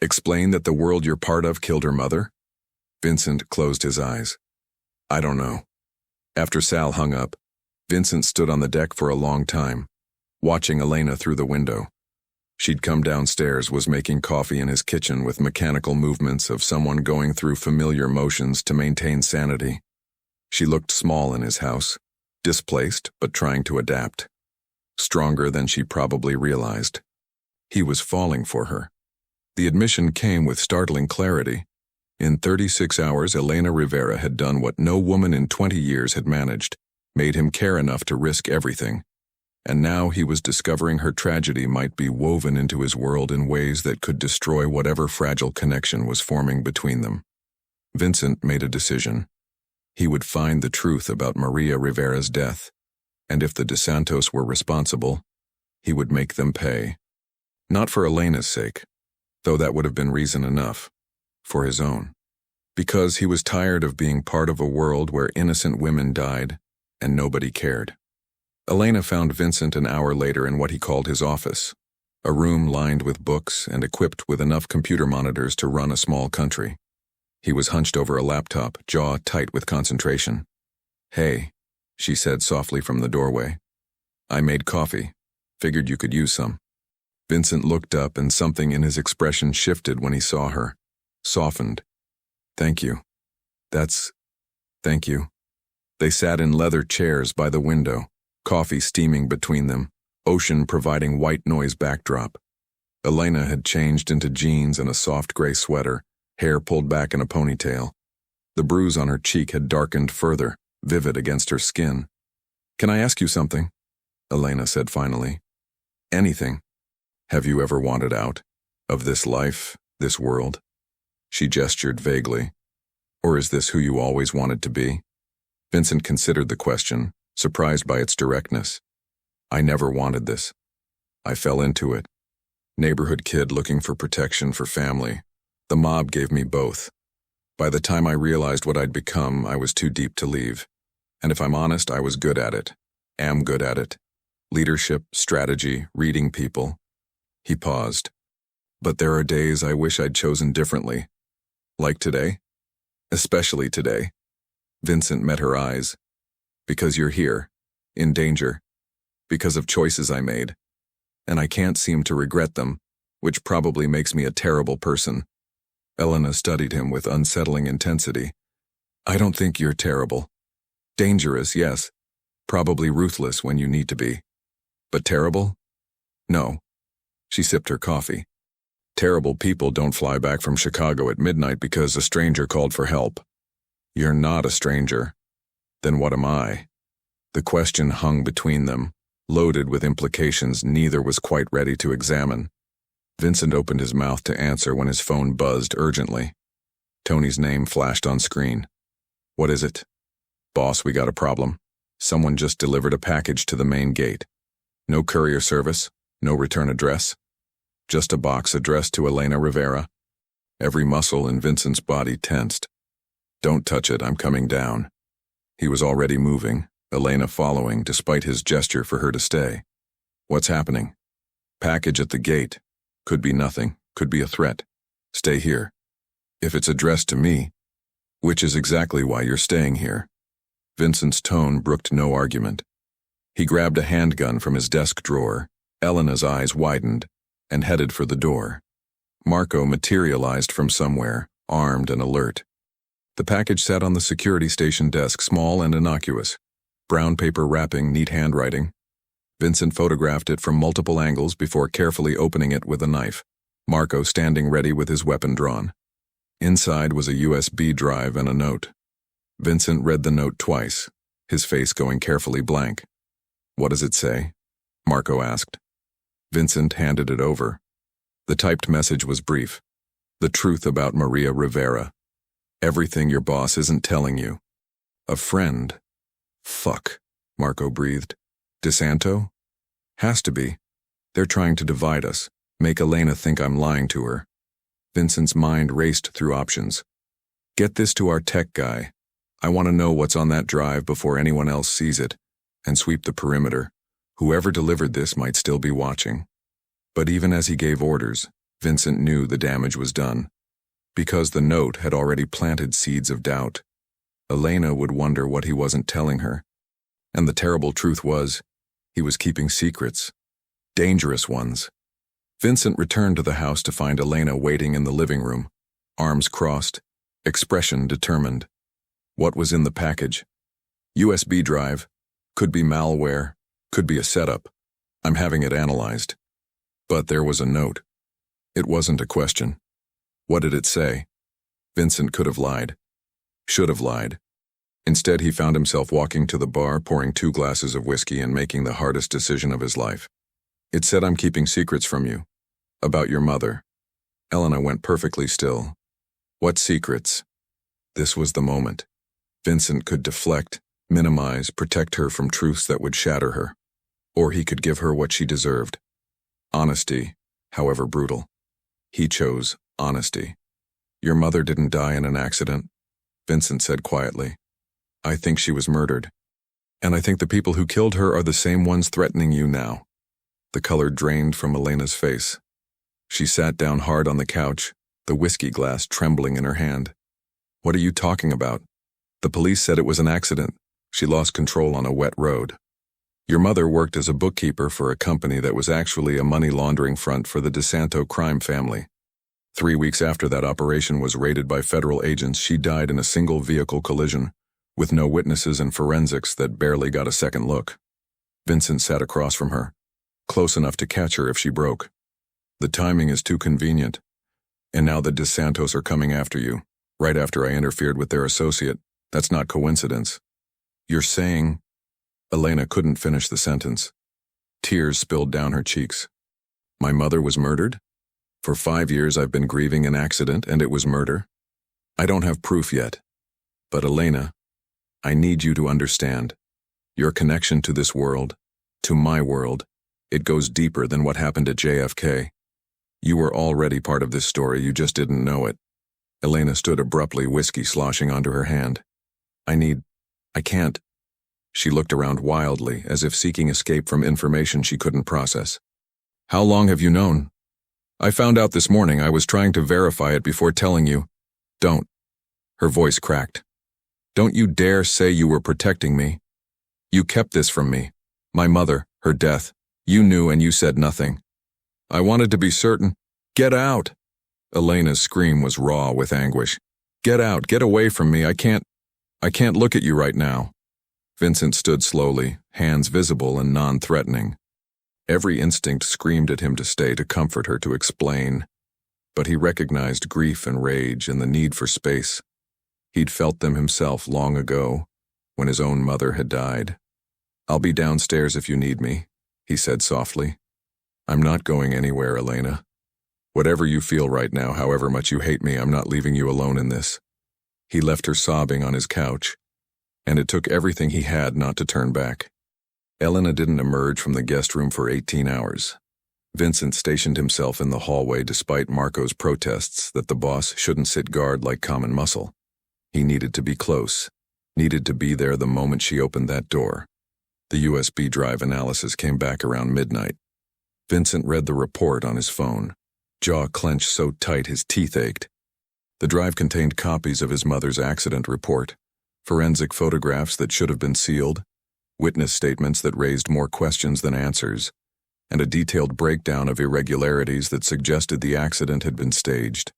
Explain that the world you're part of killed her mother? Vincent closed his eyes. I don't know. After Sal hung up, Vincent stood on the deck for a long time, watching Elena through the window. She'd come downstairs, was making coffee in his kitchen with mechanical movements of someone going through familiar motions to maintain sanity. She looked small in his house, displaced but trying to adapt. Stronger than she probably realized. He was falling for her. The admission came with startling clarity. In 36 hours, Elena Rivera had done what no woman in 20 years had managed, made him care enough to risk everything. And now he was discovering her tragedy might be woven into his world in ways that could destroy whatever fragile connection was forming between them. Vincent made a decision. He would find the truth about Maria Rivera's death, and if the DeSantos were responsible, he would make them pay. Not for Elena's sake, though that would have been reason enough, for his own. Because he was tired of being part of a world where innocent women died and nobody cared. Elena found Vincent an hour later in what he called his office, a room lined with books and equipped with enough computer monitors to run a small country. He was hunched over a laptop, jaw tight with concentration. Hey, she said softly from the doorway. I made coffee. Figured you could use some. Vincent looked up and something in his expression shifted when he saw her. Softened. Thank you. Thank you. They sat in leather chairs by the window, coffee steaming between them, ocean providing white noise backdrop. Elena had changed into jeans and a soft gray sweater, hair pulled back in a ponytail. The bruise on her cheek had darkened further, vivid against her skin. Can I ask you something? Elena said finally. Anything, Have you ever wanted out? Of this life, this world? She gestured vaguely. Or is this who you always wanted to be? Vincent considered the question, surprised by its directness. I never wanted this. I fell into it. Neighborhood kid looking for protection for family. The mob gave me both. By the time I realized what I'd become, I was too deep to leave. And if I'm honest, I was good at it. Am good at it. Leadership, strategy, reading people. He paused. But there are days I wish I'd chosen differently. Like today? Especially today. Vincent met her eyes. Because you're here. In danger. Because of choices I made. And I can't seem to regret them, which probably makes me a terrible person. Elena studied him with unsettling intensity. I don't think you're terrible. Dangerous, yes. Probably ruthless when you need to be. But terrible? No. She sipped her coffee. Terrible people don't fly back from Chicago at midnight because a stranger called for help. You're not a stranger. Then what am I? The question hung between them, loaded with implications neither was quite ready to examine. Vincent opened his mouth to answer when his phone buzzed urgently. Tony's name flashed on screen. What is it? Boss, we got a problem. Someone just delivered a package to the main gate. No courier service, no return address. Just a box addressed to Elena Rivera. Every muscle in Vincent's body tensed. Don't touch it, I'm coming down. He was already moving, Elena following despite his gesture for her to stay. What's happening? Package at the gate. Could be nothing, could be a threat. Stay here. If it's addressed to me, which is exactly why you're staying here. Vincent's tone brooked no argument. He grabbed a handgun from his desk drawer. Elena's eyes widened and headed for the door. Marco materialized from somewhere, armed and alert. The package sat on the security station desk, small and innocuous. Brown paper wrapping, neat handwriting. Vincent photographed it from multiple angles before carefully opening it with a knife, Marco standing ready with his weapon drawn. Inside was a USB drive and a note. Vincent read the note twice, his face going carefully blank. What does it say? Marco asked. Vincent handed it over. The typed message was brief. The truth about Maria Rivera. Everything your boss isn't telling you. A friend. Fuck, Marco breathed. DeSanto? Has to be. They're trying to divide us, make Elena think I'm lying to her. Vincent's mind raced through options. Get this to our tech guy. I want to know what's on that drive before anyone else sees it, and sweep the perimeter. Whoever delivered this might still be watching. But even as he gave orders, Vincent knew the damage was done. Because the note had already planted seeds of doubt. Elena would wonder what he wasn't telling her. And the terrible truth was, he was keeping secrets. Dangerous ones. Vincent returned to the house to find Elena waiting in the living room, arms crossed, expression determined. What was in the package? USB drive. Could be malware. Could be a setup. I'm having it analyzed. But there was a note. It wasn't a question. What did it say? Vincent could have lied. Should have lied. Instead, he found himself walking to the bar, pouring 2 glasses of whiskey and making the hardest decision of his life. It said, I'm keeping secrets from you. About your mother. Elena went perfectly still. What secrets? This was the moment. Vincent could deflect, minimize, protect her from truths that would shatter her. Or he could give her what she deserved. Honesty, however brutal. He chose honesty. Your mother didn't die in an accident, Vincent said quietly. I think she was murdered. And I think the people who killed her are the same ones threatening you now. The color drained from Elena's face. She sat down hard on the couch, the whiskey glass trembling in her hand. What are you talking about? The police said it was an accident. She lost control on a wet road. Your mother worked as a bookkeeper for a company that was actually a money laundering front for the DeSanto crime family. 3 weeks after that operation was raided by federal agents, she died in a single vehicle collision, with no witnesses and forensics that barely got a second look. Vincent sat across from her, close enough to catch her if she broke. The timing is too convenient. And now the DeSantos are coming after you, right after I interfered with their associate. That's not coincidence. You're saying... Elena couldn't finish the sentence. Tears spilled down her cheeks. My mother was murdered? For 5 years I've been grieving an accident and it was murder? I don't have proof yet. But Elena, I need you to understand. Your connection to this world, to my world, it goes deeper than what happened at JFK. You were already part of this story, you just didn't know it. Elena stood abruptly, whiskey sloshing onto her hand. I can't. She looked around wildly, as if seeking escape from information she couldn't process. How long have you known? I found out this morning. I was trying to verify it before telling you. Don't. Her voice cracked. Don't you dare say you were protecting me. You kept this from me. My mother, her death. You knew and you said nothing. I wanted to be certain. Get out! Elena's scream was raw with anguish. Get out, get away from me, I can't look at you right now. Vincent stood slowly, hands visible and non-threatening. Every instinct screamed at him to stay, to comfort her, to explain. But he recognized grief and rage and the need for space. He'd felt them himself long ago, when his own mother had died. I'll be downstairs if you need me, he said softly. I'm not going anywhere, Elena. Whatever you feel right now, however much you hate me, I'm not leaving you alone in this. He left her sobbing on his couch, and it took everything he had not to turn back. Elena didn't emerge from the guest room for 18 hours. Vincent stationed himself in the hallway despite Marco's protests that the boss shouldn't sit guard like common muscle. He needed to be close, needed to be there the moment she opened that door. The USB drive analysis came back around midnight. Vincent read the report on his phone, jaw clenched so tight his teeth ached. The drive contained copies of his mother's accident report, forensic photographs that should have been sealed, witness statements that raised more questions than answers, and a detailed breakdown of irregularities that suggested the accident had been staged.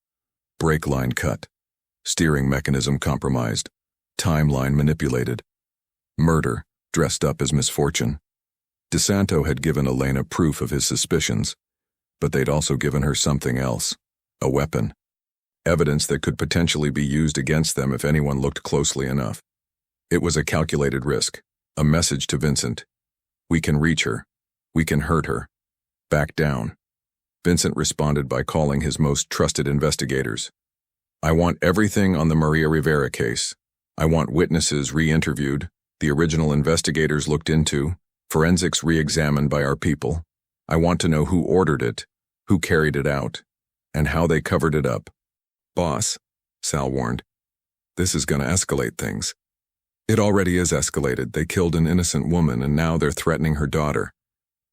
Brake line cut, steering mechanism compromised, timeline manipulated. Murder, dressed up as misfortune. DeSanto had given Elena proof of his suspicions, but they'd also given her something else, a weapon. Evidence that could potentially be used against them if anyone looked closely enough. It was a calculated risk, a message to Vincent. We can reach her. We can hurt her. Back down. Vincent responded by calling his most trusted investigators. I want everything on the Maria Rivera case. I want witnesses re-interviewed, the original investigators looked into, forensics re-examined by our people. I want to know who ordered it, who carried it out, and how they covered it up. Boss, Sal warned, this is going to escalate things. It already is escalated. They killed an innocent woman and now they're threatening her daughter.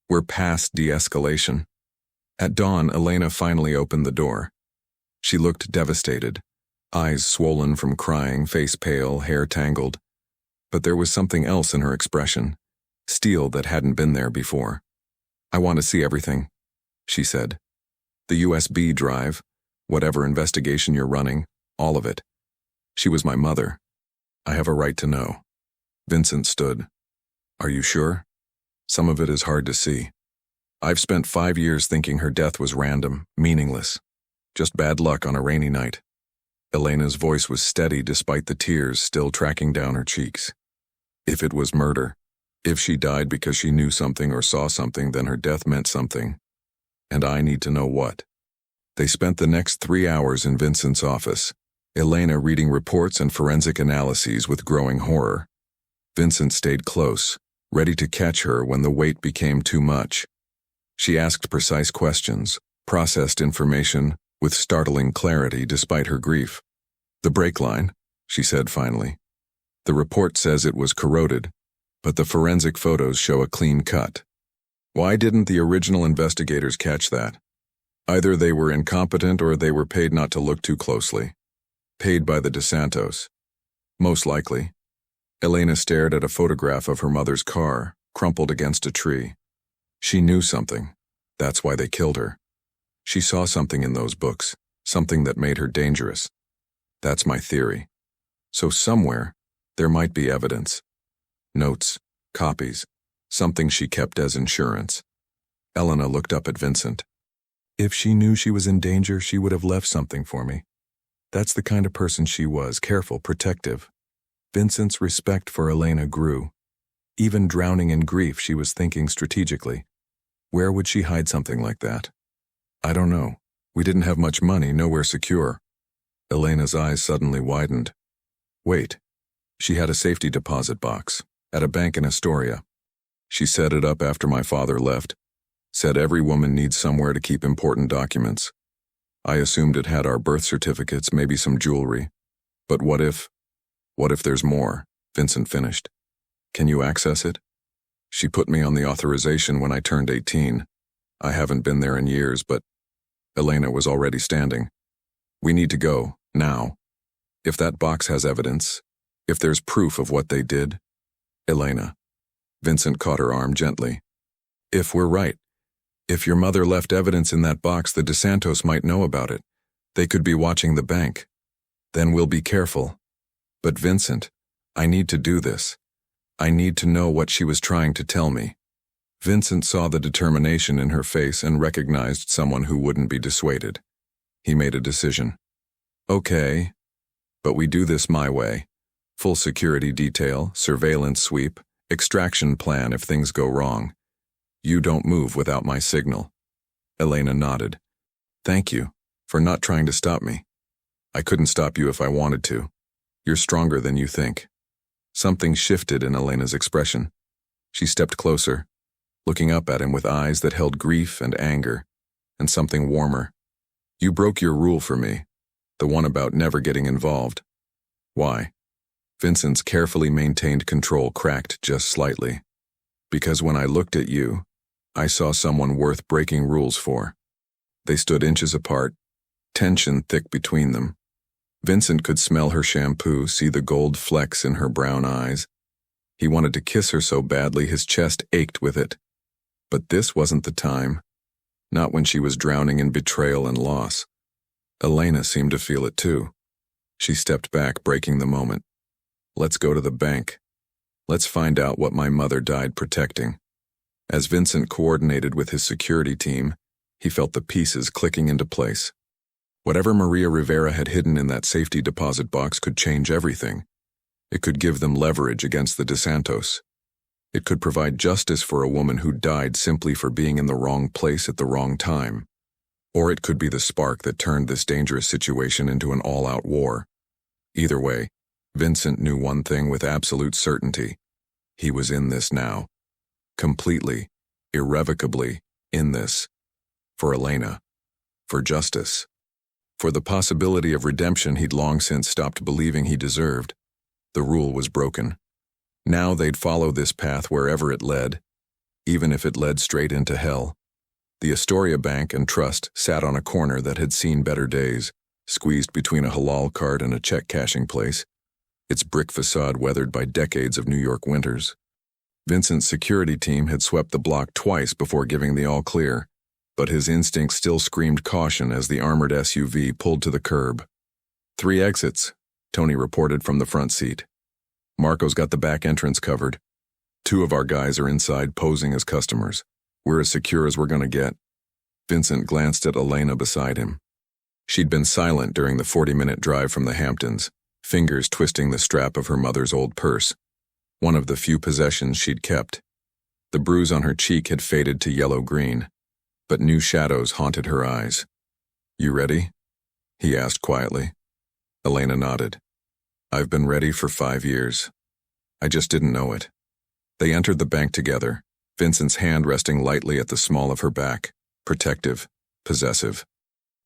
We're past de-escalation. At dawn, Elena finally opened the door. She looked devastated, eyes swollen from crying, face pale, hair tangled. But there was something else in her expression, steel that hadn't been there before. I want to see everything, she said. The USB drive, whatever investigation you're running, all of it. She was my mother. I have a right to know. Vincent stood. Are you sure? Some of it is hard to see. I've spent 5 years thinking her death was random, meaningless. Just bad luck on a rainy night. Elena's voice was steady despite the tears still tracking down her cheeks. If it was murder, if she died because she knew something or saw something, then her death meant something. And I need to know what. They spent the next 3 hours in Vincent's office, Elena reading reports and forensic analyses with growing horror. Vincent stayed close, ready to catch her when the weight became too much. She asked precise questions, processed information with startling clarity despite her grief. The brake line, she said finally. The report says it was corroded, but the forensic photos show a clean cut. Why didn't the original investigators catch that? Either they were incompetent or they were paid not to look too closely. Paid by the DeSantos. Most likely. Elena stared at a photograph of her mother's car, crumpled against a tree. She knew something. That's why they killed her. She saw something in those books, something that made her dangerous. That's my theory. So somewhere, there might be evidence. Notes, copies, something she kept as insurance. Elena looked up at Vincent. If she knew she was in danger, she would have left something for me. That's the kind of person she was, careful, protective. Vincent's respect for Elena grew. Even drowning in grief, she was thinking strategically. Where would she hide something like that? I don't know. We didn't have much money, nowhere secure. Elena's eyes suddenly widened. Wait. She had a safety deposit box at a bank in Astoria. She set it up after my father left. Said every woman needs somewhere to keep important documents. I assumed it had our birth certificates, maybe some jewelry. But what if there's more? Vincent finished. Can you access it? She put me on the authorization when I turned 18. I haven't been there in years, but Elena was already standing. We need to go, now. If that box has evidence, if there's proof of what they did. Elena. Vincent caught her arm gently. If we're right, if your mother left evidence in that box, the DeSantos might know about it. They could be watching the bank. Then we'll be careful. But Vincent, I need to do this. I need to know what she was trying to tell me. Vincent saw the determination in her face and recognized someone who wouldn't be dissuaded. He made a decision. Okay, but we do this my way. Full security detail, surveillance sweep, extraction plan if things go wrong. You don't move without my signal. Elena nodded. Thank you for not trying to stop me. I couldn't stop you if I wanted to. You're stronger than you think. Something shifted in Elena's expression. She stepped closer, looking up at him with eyes that held grief and anger, and something warmer. You broke your rule for me, the one about never getting involved. Why? Vincent's carefully maintained control cracked just slightly. Because when I looked at you, I saw someone worth breaking rules for. They stood inches apart, tension thick between them. Vincent could smell her shampoo, see the gold flecks in her brown eyes. He wanted to kiss her so badly his chest ached with it. But this wasn't the time. Not when she was drowning in betrayal and loss. Elena seemed to feel it too. She stepped back, breaking the moment. Let's go to the bank. Let's find out what my mother died protecting. As Vincent coordinated with his security team, he felt the pieces clicking into place. Whatever Maria Rivera had hidden in that safety deposit box could change everything. It could give them leverage against the DeSantos. It could provide justice for a woman who died simply for being in the wrong place at the wrong time. Or it could be the spark that turned this dangerous situation into an all-out war. Either way, Vincent knew one thing with absolute certainty. He was in this now. Completely, irrevocably, in this. For Elena. For justice. For the possibility of redemption he'd long since stopped believing he deserved. The rule was broken. Now they'd follow this path wherever it led, even if it led straight into hell. The Astoria Bank and Trust sat on a corner that had seen better days, squeezed between a halal cart and a check-cashing place, its brick facade weathered by decades of New York winters. Vincent's security team had swept the block twice before giving the all-clear, but his instincts still screamed caution as the armored SUV pulled to the curb. 3 exits, Tony reported from the front seat. Marco's got the back entrance covered. 2 of our guys are inside posing as customers. We're as secure as we're gonna get. Vincent glanced at Elena beside him. She'd been silent during the 40-minute drive from the Hamptons, fingers twisting the strap of her mother's old purse, one of the few possessions she'd kept. The bruise on her cheek had faded to yellow-green, but new shadows haunted her eyes. You ready? He asked quietly. Elena nodded. I've been ready for 5 years. I just didn't know it. They entered the bank together, Vincent's hand resting lightly at the small of her back, protective, possessive.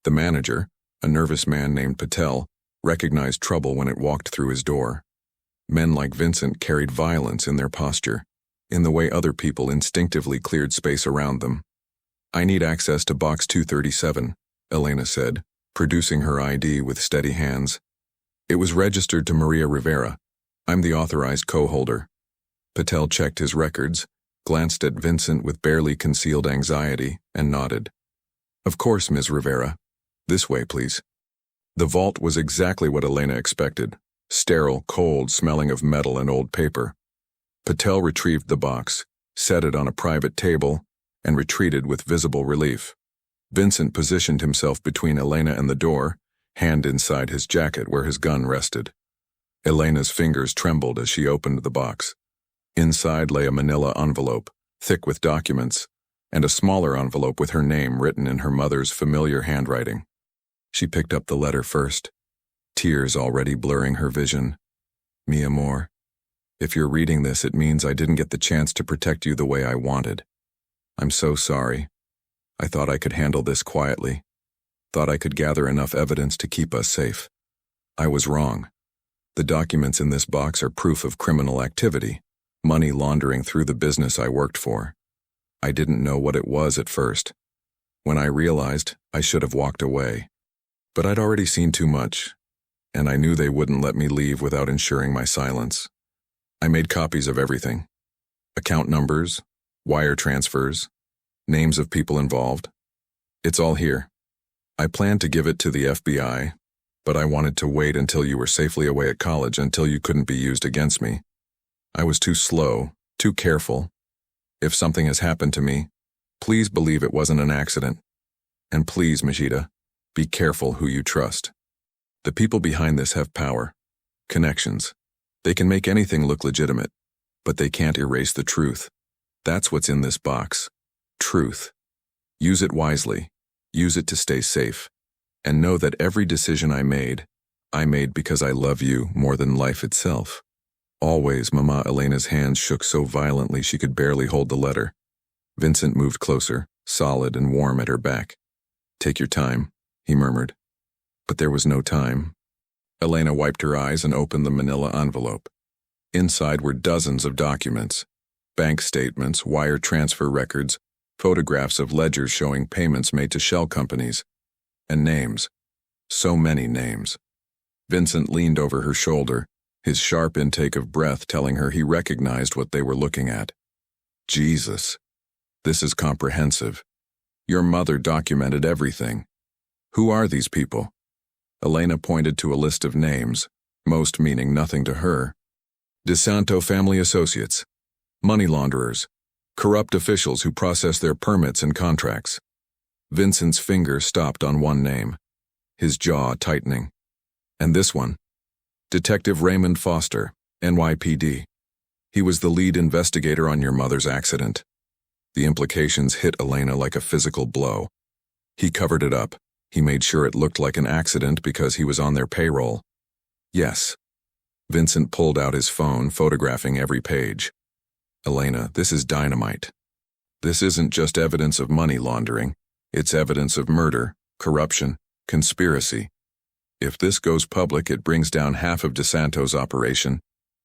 The manager, a nervous man named Patel, recognized trouble when it walked through his door. Men like Vincent carried violence in their posture, in the way other people instinctively cleared space around them. I need access to box 237, Elena said, producing her ID with steady hands. It was registered to Maria Rivera. I'm the authorized co-holder. Patel checked his records, glanced at Vincent with barely concealed anxiety, and nodded. Of course, Ms. Rivera. This way, please. The vault was exactly what Elena expected, sterile, cold, smelling of metal and old paper. Patel retrieved the box, set it on a private table, and retreated with visible relief. Vincent positioned himself between Elena and the door, hand inside his jacket where his gun rested. Elena's fingers trembled as she opened the box. Inside lay a manila envelope, thick with documents, and a smaller envelope with her name written in her mother's familiar handwriting. She picked up the letter first, tears already blurring her vision. Mi amor, if you're reading this, it means I didn't get the chance to protect you the way I wanted. I'm so sorry. I thought I could handle this quietly. Thought I could gather enough evidence to keep us safe. I was wrong. The documents in this box are proof of criminal activity, money laundering through the business I worked for. I didn't know what it was at first. When I realized, I should have walked away. But I'd already seen too much, and I knew they wouldn't let me leave without ensuring my silence. I made copies of everything. Account numbers, wire transfers, names of people involved. It's all here. I planned to give it to the FBI, but I wanted to wait until you were safely away at college, until you couldn't be used against me. I was too slow, too careful. If something has happened to me, please believe it wasn't an accident. And please, Majida, be careful who you trust. The people behind this have power, connections. They can make anything look legitimate, but they can't erase the truth. That's what's in this box. Truth. Use it wisely. Use it to stay safe. And know that every decision I made because I love you more than life itself. Always. Mama Elena's hands shook so violently she could barely hold the letter. Vincent moved closer, solid and warm at her back. Take your time, he murmured. But there was no time. Elena wiped her eyes and opened the manila envelope. Inside were dozens of documents. Bank statements, wire transfer records, photographs of ledgers showing payments made to shell companies. And names. So many names. Vincent leaned over her shoulder, his sharp intake of breath telling her he recognized what they were looking at. Jesus. This is comprehensive. Your mother documented everything. Who are these people? Elena pointed to a list of names, most meaning nothing to her. DeSanto family associates, money launderers, corrupt officials who process their permits and contracts. Vincent's finger stopped on one name, his jaw tightening. And this one, Detective Raymond Foster, NYPD. He was the lead investigator on your mother's accident. The implications hit Elena like a physical blow. He covered it up. He made sure it looked like an accident because he was on their payroll. Yes. Vincent pulled out his phone, photographing every page. Elena, this is dynamite. This isn't just evidence of money laundering. It's evidence of murder, corruption, conspiracy. If this goes public, it brings down half of DeSanto's operation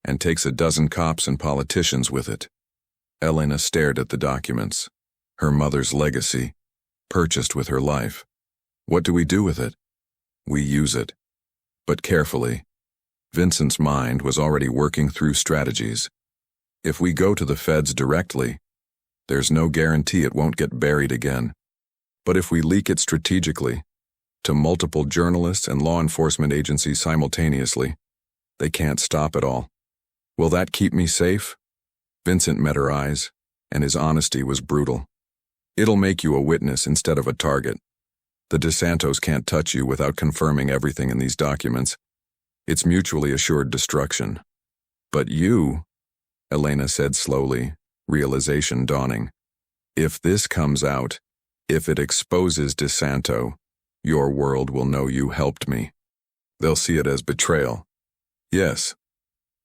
and takes a dozen cops and politicians with it. Elena stared at the documents. Her mother's legacy, purchased with her life. What do we do with it? We use it. But carefully. Vincent's mind was already working through strategies. If we go to the feds directly, there's no guarantee it won't get buried again. But if we leak it strategically, to multiple journalists and law enforcement agencies simultaneously, they can't stop it all. Will that keep me safe? Vincent met her eyes, and his honesty was brutal. It'll make you a witness instead of a target. The DeSantos can't touch you without confirming everything in these documents. It's mutually assured destruction. But you, Elena said slowly, realization dawning. If this comes out, if it exposes DeSanto, your world will know you helped me. They'll see it as betrayal. Yes.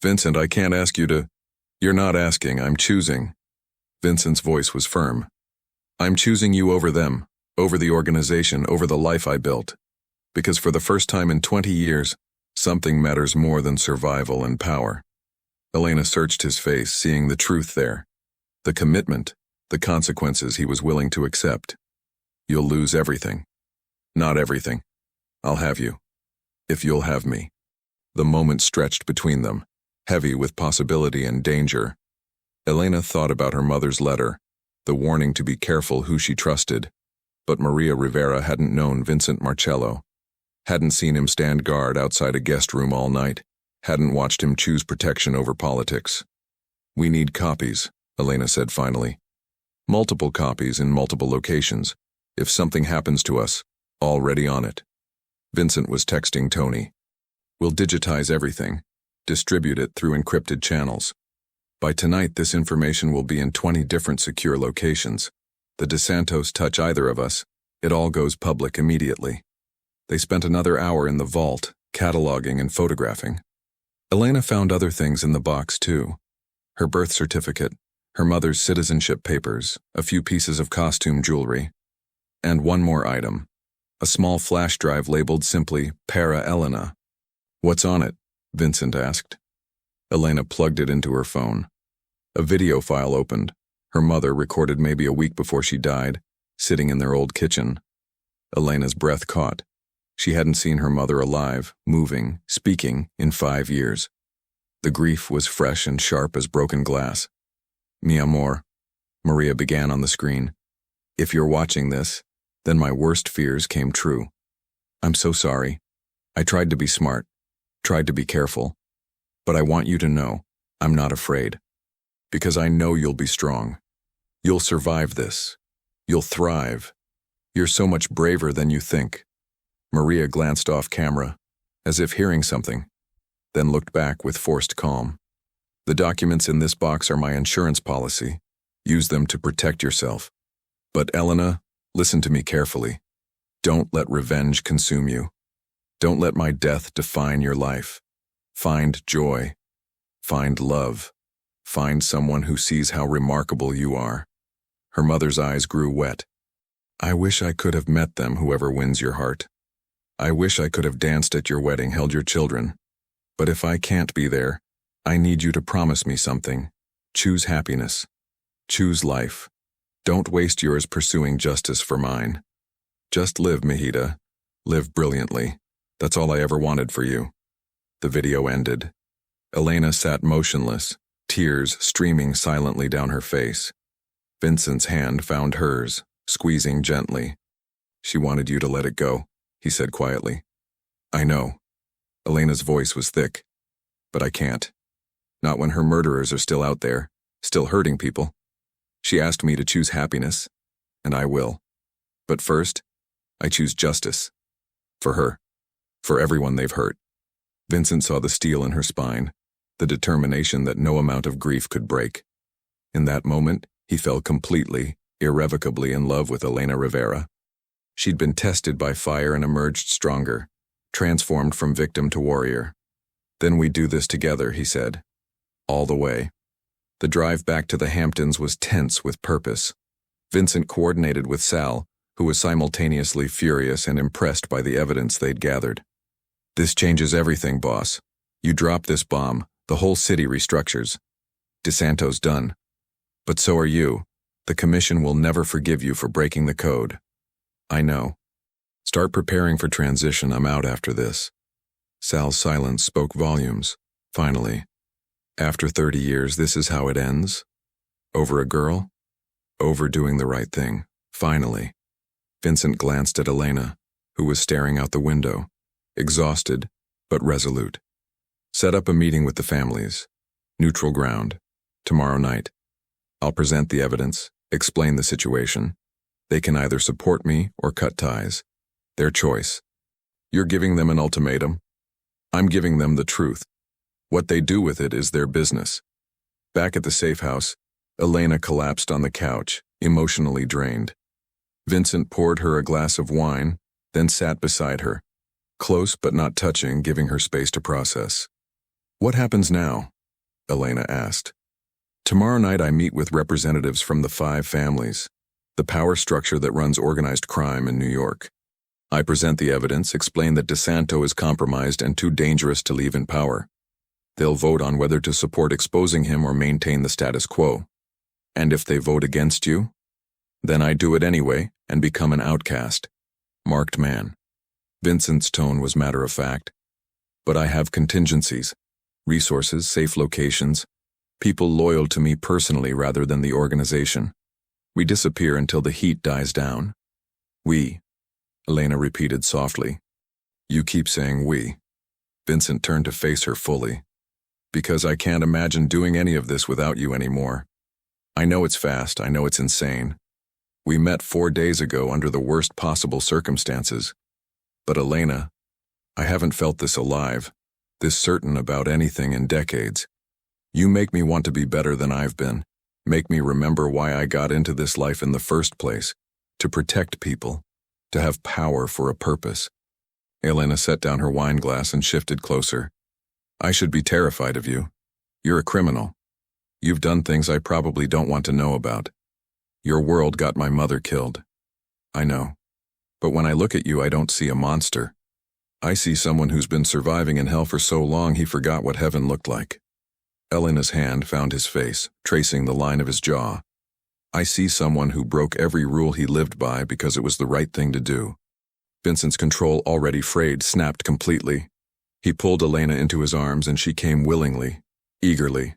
Vincent, I can't ask you to... You're not asking, I'm choosing. Vincent's voice was firm. I'm choosing you over them, over the organization, over the life I built. Because for the first time in 20 years, something matters more than survival and power. Elena searched his face, seeing the truth there. The commitment, the consequences he was willing to accept. You'll lose everything. Not everything. I'll have you. If you'll have me. The moment stretched between them, heavy with possibility and danger. Elena thought about her mother's letter, the warning to be careful who she trusted. But Maria Rivera hadn't known Vincent Marcello, hadn't seen him stand guard outside a guest room all night, hadn't watched him choose protection over politics. We need copies, Elena said finally. Multiple copies in multiple locations. If something happens to us, already on it. Vincent was texting Tony. We'll digitize everything, distribute it through encrypted channels. By tonight, this information will be in 20 different secure locations. The DeSantos touch either of us, it all goes public immediately. They spent another hour in the vault, cataloging and photographing. Elena found other things in the box too. Her birth certificate, her mother's citizenship papers, a few pieces of costume jewelry, and one more item, a small flash drive labeled simply Para Elena. "What's on it?" Vincent asked. Elena plugged it into her phone. A video file opened. Her mother recorded maybe a week before she died, sitting in their old kitchen. Elena's breath caught. She hadn't seen her mother alive, moving, speaking in 5 years. The grief was fresh and sharp as broken glass. "Mi amor," Maria began on the screen. "If you're watching this, then my worst fears came true. I'm so sorry. I tried to be smart, tried to be careful. But I want you to know, I'm not afraid. Because I know you'll be strong. You'll survive this. You'll thrive. You're so much braver than you think." Maria glanced off camera, as if hearing something, then looked back with forced calm. "The documents in this box are my insurance policy. Use them to protect yourself. But Elena, listen to me carefully. Don't let revenge consume you. Don't let my death define your life. Find joy. Find love. Find someone who sees how remarkable you are." Her mother's eyes grew wet. "I wish I could have met them, whoever wins your heart. I wish I could have danced at your wedding, held your children. But if I can't be there, I need you to promise me something. Choose happiness. Choose life. Don't waste yours pursuing justice for mine. Just live, Mahita. Live brilliantly. That's all I ever wanted for you." The video ended. Elena sat motionless, tears streaming silently down her face. Vincent's hand found hers, squeezing gently. "She wanted you to let it go," he said quietly. "I know." Elena's voice was thick. "But I can't. Not when her murderers are still out there, still hurting people. She asked me to choose happiness, and I will. But first, I choose justice. For her. For everyone they've hurt." Vincent saw the steel in her spine, the determination that no amount of grief could break. In that moment, he fell completely, irrevocably in love with Elena Rivera. She'd been tested by fire and emerged stronger, transformed from victim to warrior. "Then we do this together," he said. All the way. The drive back to the Hamptons was tense with purpose. Vincent coordinated with Sal, who was simultaneously furious and impressed by the evidence they'd gathered. "This changes everything, boss. You drop this bomb, the whole city restructures. DeSanto's done. But so are you. The commission will never forgive you for breaking the code." "I know. Start preparing for transition. I'm out after this." Sal's silence spoke volumes. Finally. "After 30 years, this is how it ends? Over a girl? Over doing the right thing. Finally." Vincent glanced at Elena, who was staring out the window, exhausted but resolute. "Set up a meeting with the families. Neutral ground. Tomorrow night. I'll present the evidence, explain the situation. They can either support me or cut ties. Their choice. You're giving them an ultimatum. I'm giving them the truth. What they do with it is their business." Back at the safe house, Elena collapsed on the couch, emotionally drained. Vincent poured her a glass of wine, then sat beside her, close but not touching, giving her space to process. "What happens now?" Elena asked. "Tomorrow night I meet with representatives from the 5 families, the power structure that runs organized crime in New York. I present the evidence, explain that DeSanto is compromised and too dangerous to leave in power. They'll vote on whether to support exposing him or maintain the status quo. And if they vote against you, then I do it anyway and become an outcast. Marked man." Vincent's tone was matter-of-fact. "But I have contingencies, resources, safe locations, people loyal to me personally rather than the organization. We disappear until the heat dies down." "We," Elena repeated softly. "You keep saying we." Vincent turned to face her fully. "Because I can't imagine doing any of this without you anymore. I know it's fast, I know it's insane. We met 4 days ago under the worst possible circumstances. But Elena, I haven't felt this alive, this certain about anything in decades. You make me want to be better than I've been. Make me remember why I got into this life in the first place, to protect people, to have power for a purpose. Elena set down her wine glass and shifted closer. I should be terrified of you. You're a criminal. You've done things I probably don't want to know about. Your world got my mother killed. I know. But when I look at you, I don't see a monster. I see someone who's been surviving in hell for so long he forgot what heaven looked like. Elena's hand found his face, tracing the line of his jaw. I see someone who broke every rule he lived by because it was the right thing to do. Vincent's control, already frayed, snapped completely. He pulled Elena into his arms and she came willingly, eagerly.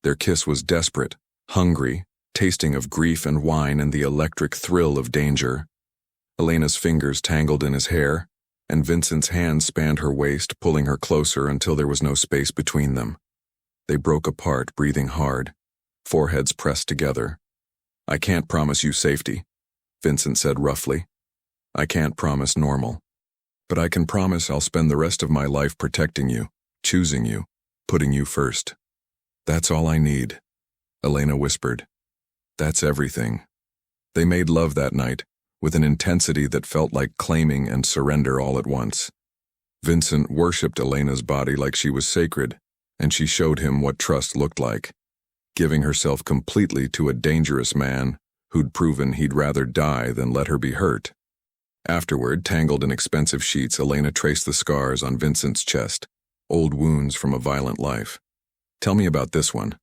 Their kiss was desperate, hungry, tasting of grief and wine and the electric thrill of danger. Elena's fingers tangled in his hair, and Vincent's hands spanned her waist, pulling her closer until there was no space between them. They broke apart, breathing hard, foreheads pressed together. I can't promise you safety, Vincent said roughly. I can't promise normal. But I can promise I'll spend the rest of my life protecting you, choosing you, putting you first. That's all I need, Elena whispered. That's everything. They made love that night, with an intensity that felt like claiming and surrender all at once. Vincent worshipped Elena's body like she was sacred, and she showed him what trust looked like, giving herself completely to a dangerous man who'd proven he'd rather die than let her be hurt. Afterward, tangled in expensive sheets, Elena traced the scars on Vincent's chest, old wounds from a violent life. Tell me about this one.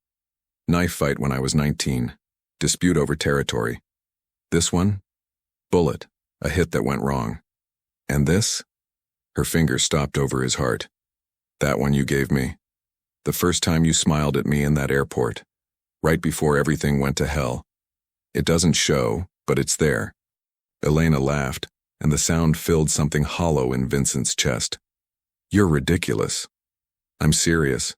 Knife fight when I was 19. Dispute over territory. This one? Bullet, a hit that went wrong. And this? Her fingers stopped over his heart. That one you gave me. The first time you smiled at me in that airport, right before everything went to hell. It doesn't show, but it's there. Elena laughed, and the sound filled something hollow in Vincent's chest. You're ridiculous. I'm serious.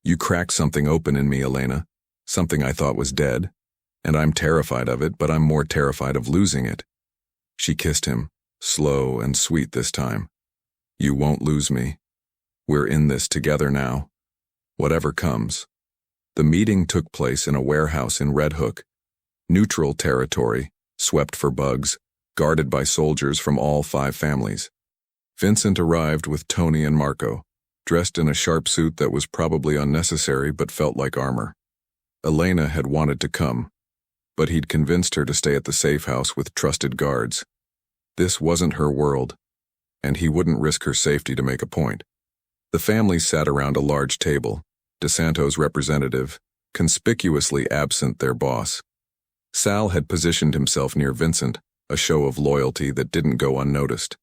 You cracked something open in me, Elena, something I thought was dead, and I'm terrified of it, but I'm more terrified of losing it. She kissed him, slow and sweet this time. You won't lose me. We're in this together now. Whatever comes. The meeting took place in a warehouse in Red Hook, neutral territory, swept for bugs, guarded by soldiers from all 5 families. Vincent arrived with Tony and Marco, dressed in a sharp suit that was probably unnecessary but felt like armor. Elena had wanted to come, but he'd convinced her to stay at the safe house with trusted guards. This wasn't her world, and he wouldn't risk her safety to make a point. The families sat around a large table, DeSanto's representative, conspicuously absent their boss. Sal had positioned himself near Vincent, a show of loyalty that didn't go unnoticed.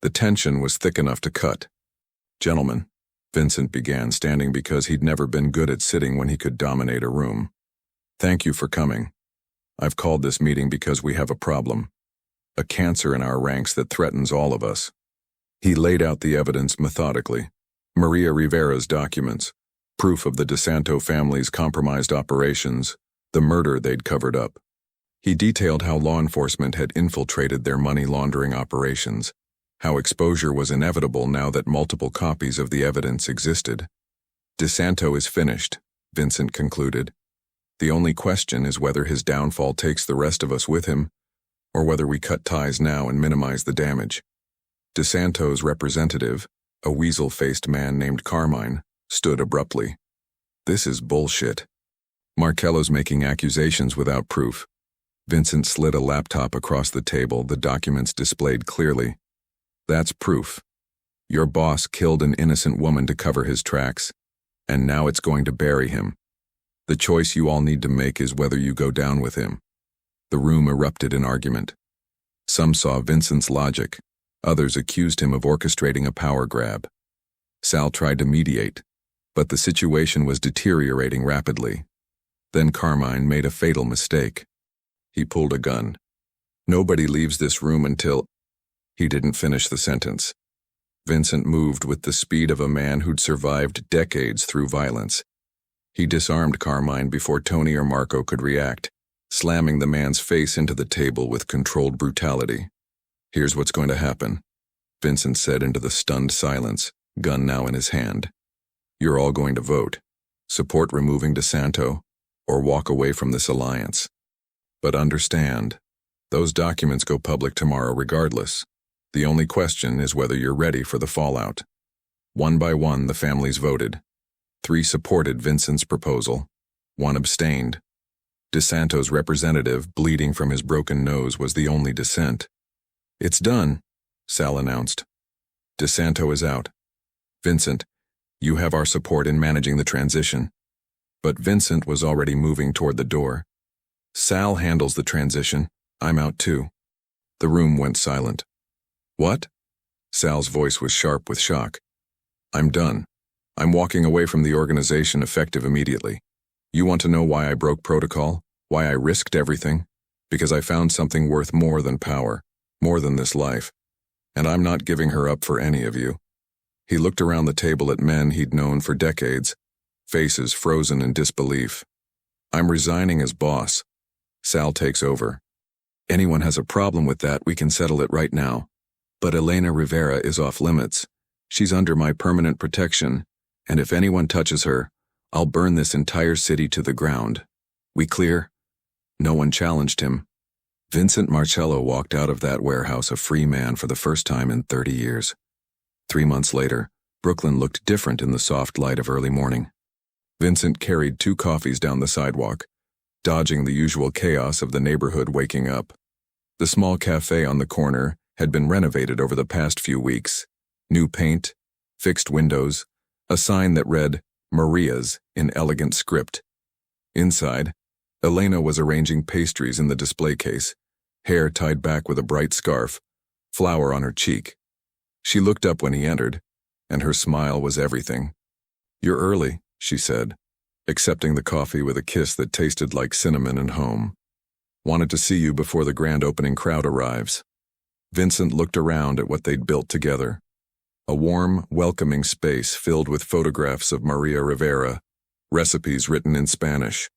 The tension was thick enough to cut. Gentlemen, Vincent began, standing because he'd never been good at sitting when he could dominate a room. Thank you for coming. I've called this meeting because we have a problem. A cancer in our ranks that threatens all of us. He laid out the evidence methodically. Maria Rivera's documents, proof of the DeSanto family's compromised operations, the murder they'd covered up. He detailed how law enforcement had infiltrated their money laundering operations, how exposure was inevitable now that multiple copies of the evidence existed. DeSanto is finished, Vincent concluded. The only question is whether his downfall takes the rest of us with him, or whether we cut ties now and minimize the damage. DeSanto's representative, a weasel-faced man named Carmine, stood abruptly. This is bullshit. Markello's making accusations without proof. Vincent slid a laptop across the table, the documents displayed clearly. That's proof. Your boss killed an innocent woman to cover his tracks, and now it's going to bury him. The choice you all need to make is whether you go down with him. The room erupted in argument. Some saw Vincent's logic. Others accused him of orchestrating a power grab. Sal tried to mediate, but the situation was deteriorating rapidly. Then Carmine made a fatal mistake. He pulled a gun. Nobody leaves this room until... He didn't finish the sentence. Vincent moved with the speed of a man who'd survived decades through violence. He disarmed Carmine before Tony or Marco could react, slamming the man's face into the table with controlled brutality. Here's what's going to happen, Vincent said into the stunned silence, gun now in his hand. You're all going to vote. Support removing DeSanto, or walk away from this alliance. But understand, those documents go public tomorrow regardless. The only question is whether you're ready for the fallout. One by one, the families voted. 3 supported Vincent's proposal. 1 abstained. DeSanto's representative, bleeding from his broken nose, was the only dissent. "It's done," Sal announced. "DeSanto is out. Vincent, you have our support in managing the transition." But Vincent was already moving toward the door. "Sal handles the transition. I'm out too." The room went silent. "What?" Sal's voice was sharp with shock. "I'm done. I'm walking away from the organization effective immediately. You want to know why I broke protocol? Why I risked everything? Because I found something worth more than power, more than this life. And I'm not giving her up for any of you." He looked around the table at men he'd known for decades, faces frozen in disbelief. "I'm resigning as boss. Sal takes over. Anyone has a problem with that, we can settle it right now. But Elena Rivera is off limits. She's under my permanent protection, and if anyone touches her, I'll burn this entire city to the ground. We clear?" No one challenged him. Vincent Marcello walked out of that warehouse a free man for the first time in 30 years. 3 months later, Brooklyn looked different in the soft light of early morning. Vincent carried 2 coffees down the sidewalk, dodging the usual chaos of the neighborhood waking up. The small cafe on the corner had been renovated over the past few weeks. New paint, fixed windows, a sign that read, "Maria's," in elegant script. Inside, Elena was arranging pastries in the display case, hair tied back with a bright scarf, flower on her cheek. She looked up when he entered, and her smile was everything. "You're early," she said, accepting the coffee with a kiss that tasted like cinnamon and home. "Wanted to see you before the grand opening crowd arrives." Vincent looked around at what they'd built together. A warm, welcoming space filled with photographs of Maria Rivera, recipes written in Spanish.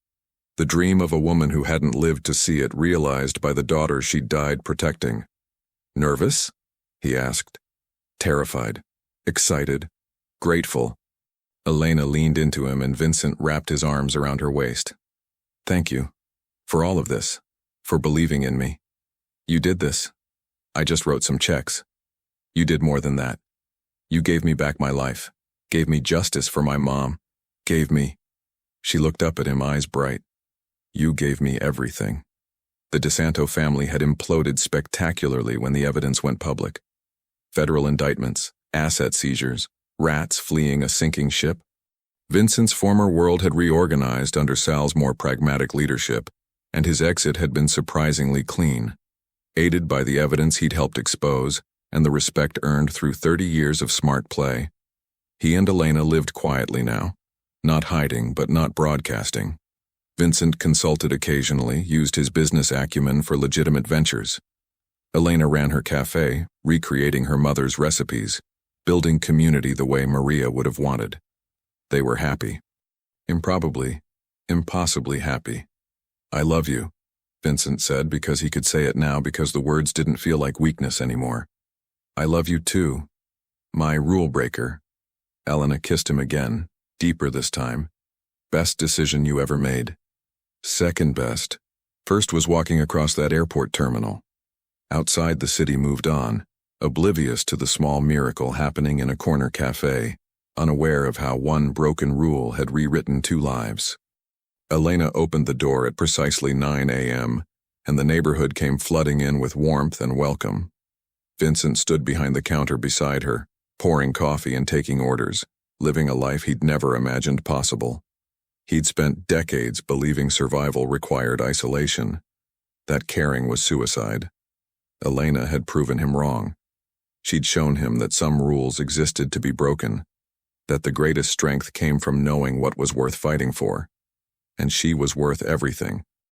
The dream of a woman who hadn't lived to see it, realized by the daughter she died protecting. "Nervous?" he asked. Terrified, excited, grateful. Elena leaned into him and Vincent wrapped his arms around her waist. "Thank you. For all of this. For believing in me. You did this. I just wrote some checks. You did more than that. You gave me back my life. Gave me justice for my mom. Gave me..." She looked up at him, eyes bright. "You gave me everything." The DeSanto family had imploded spectacularly when the evidence went public. Federal indictments, asset seizures, rats fleeing a sinking ship. Vincent's former world had reorganized under Sal's more pragmatic leadership, and his exit had been surprisingly clean, aided by the evidence he'd helped expose and the respect earned through 30 years of smart play. He and Elena lived quietly now, not hiding but not broadcasting. Vincent consulted occasionally, used his business acumen for legitimate ventures. Elena ran her cafe, recreating her mother's recipes, building community the way Maria would have wanted. They were happy. Improbably, impossibly happy. "I love you," Vincent said, because he could say it now, because the words didn't feel like weakness anymore. "I love you too, my rule breaker." Elena kissed him again, deeper this time. "Best decision you ever made." "Second best. First was walking across that airport terminal." Outside, the city moved on, oblivious to the small miracle happening in a corner cafe, unaware of how one broken rule had rewritten 2 lives. Elena opened the door at precisely 9 a.m., and the neighborhood came flooding in with warmth and welcome. Vincent stood behind the counter beside her, pouring coffee and taking orders, living a life he'd never imagined possible. He'd spent decades believing survival required isolation, that caring was suicide. Elena had proven him wrong. She'd shown him that some rules existed to be broken, that the greatest strength came from knowing what was worth fighting for. And she was worth everything.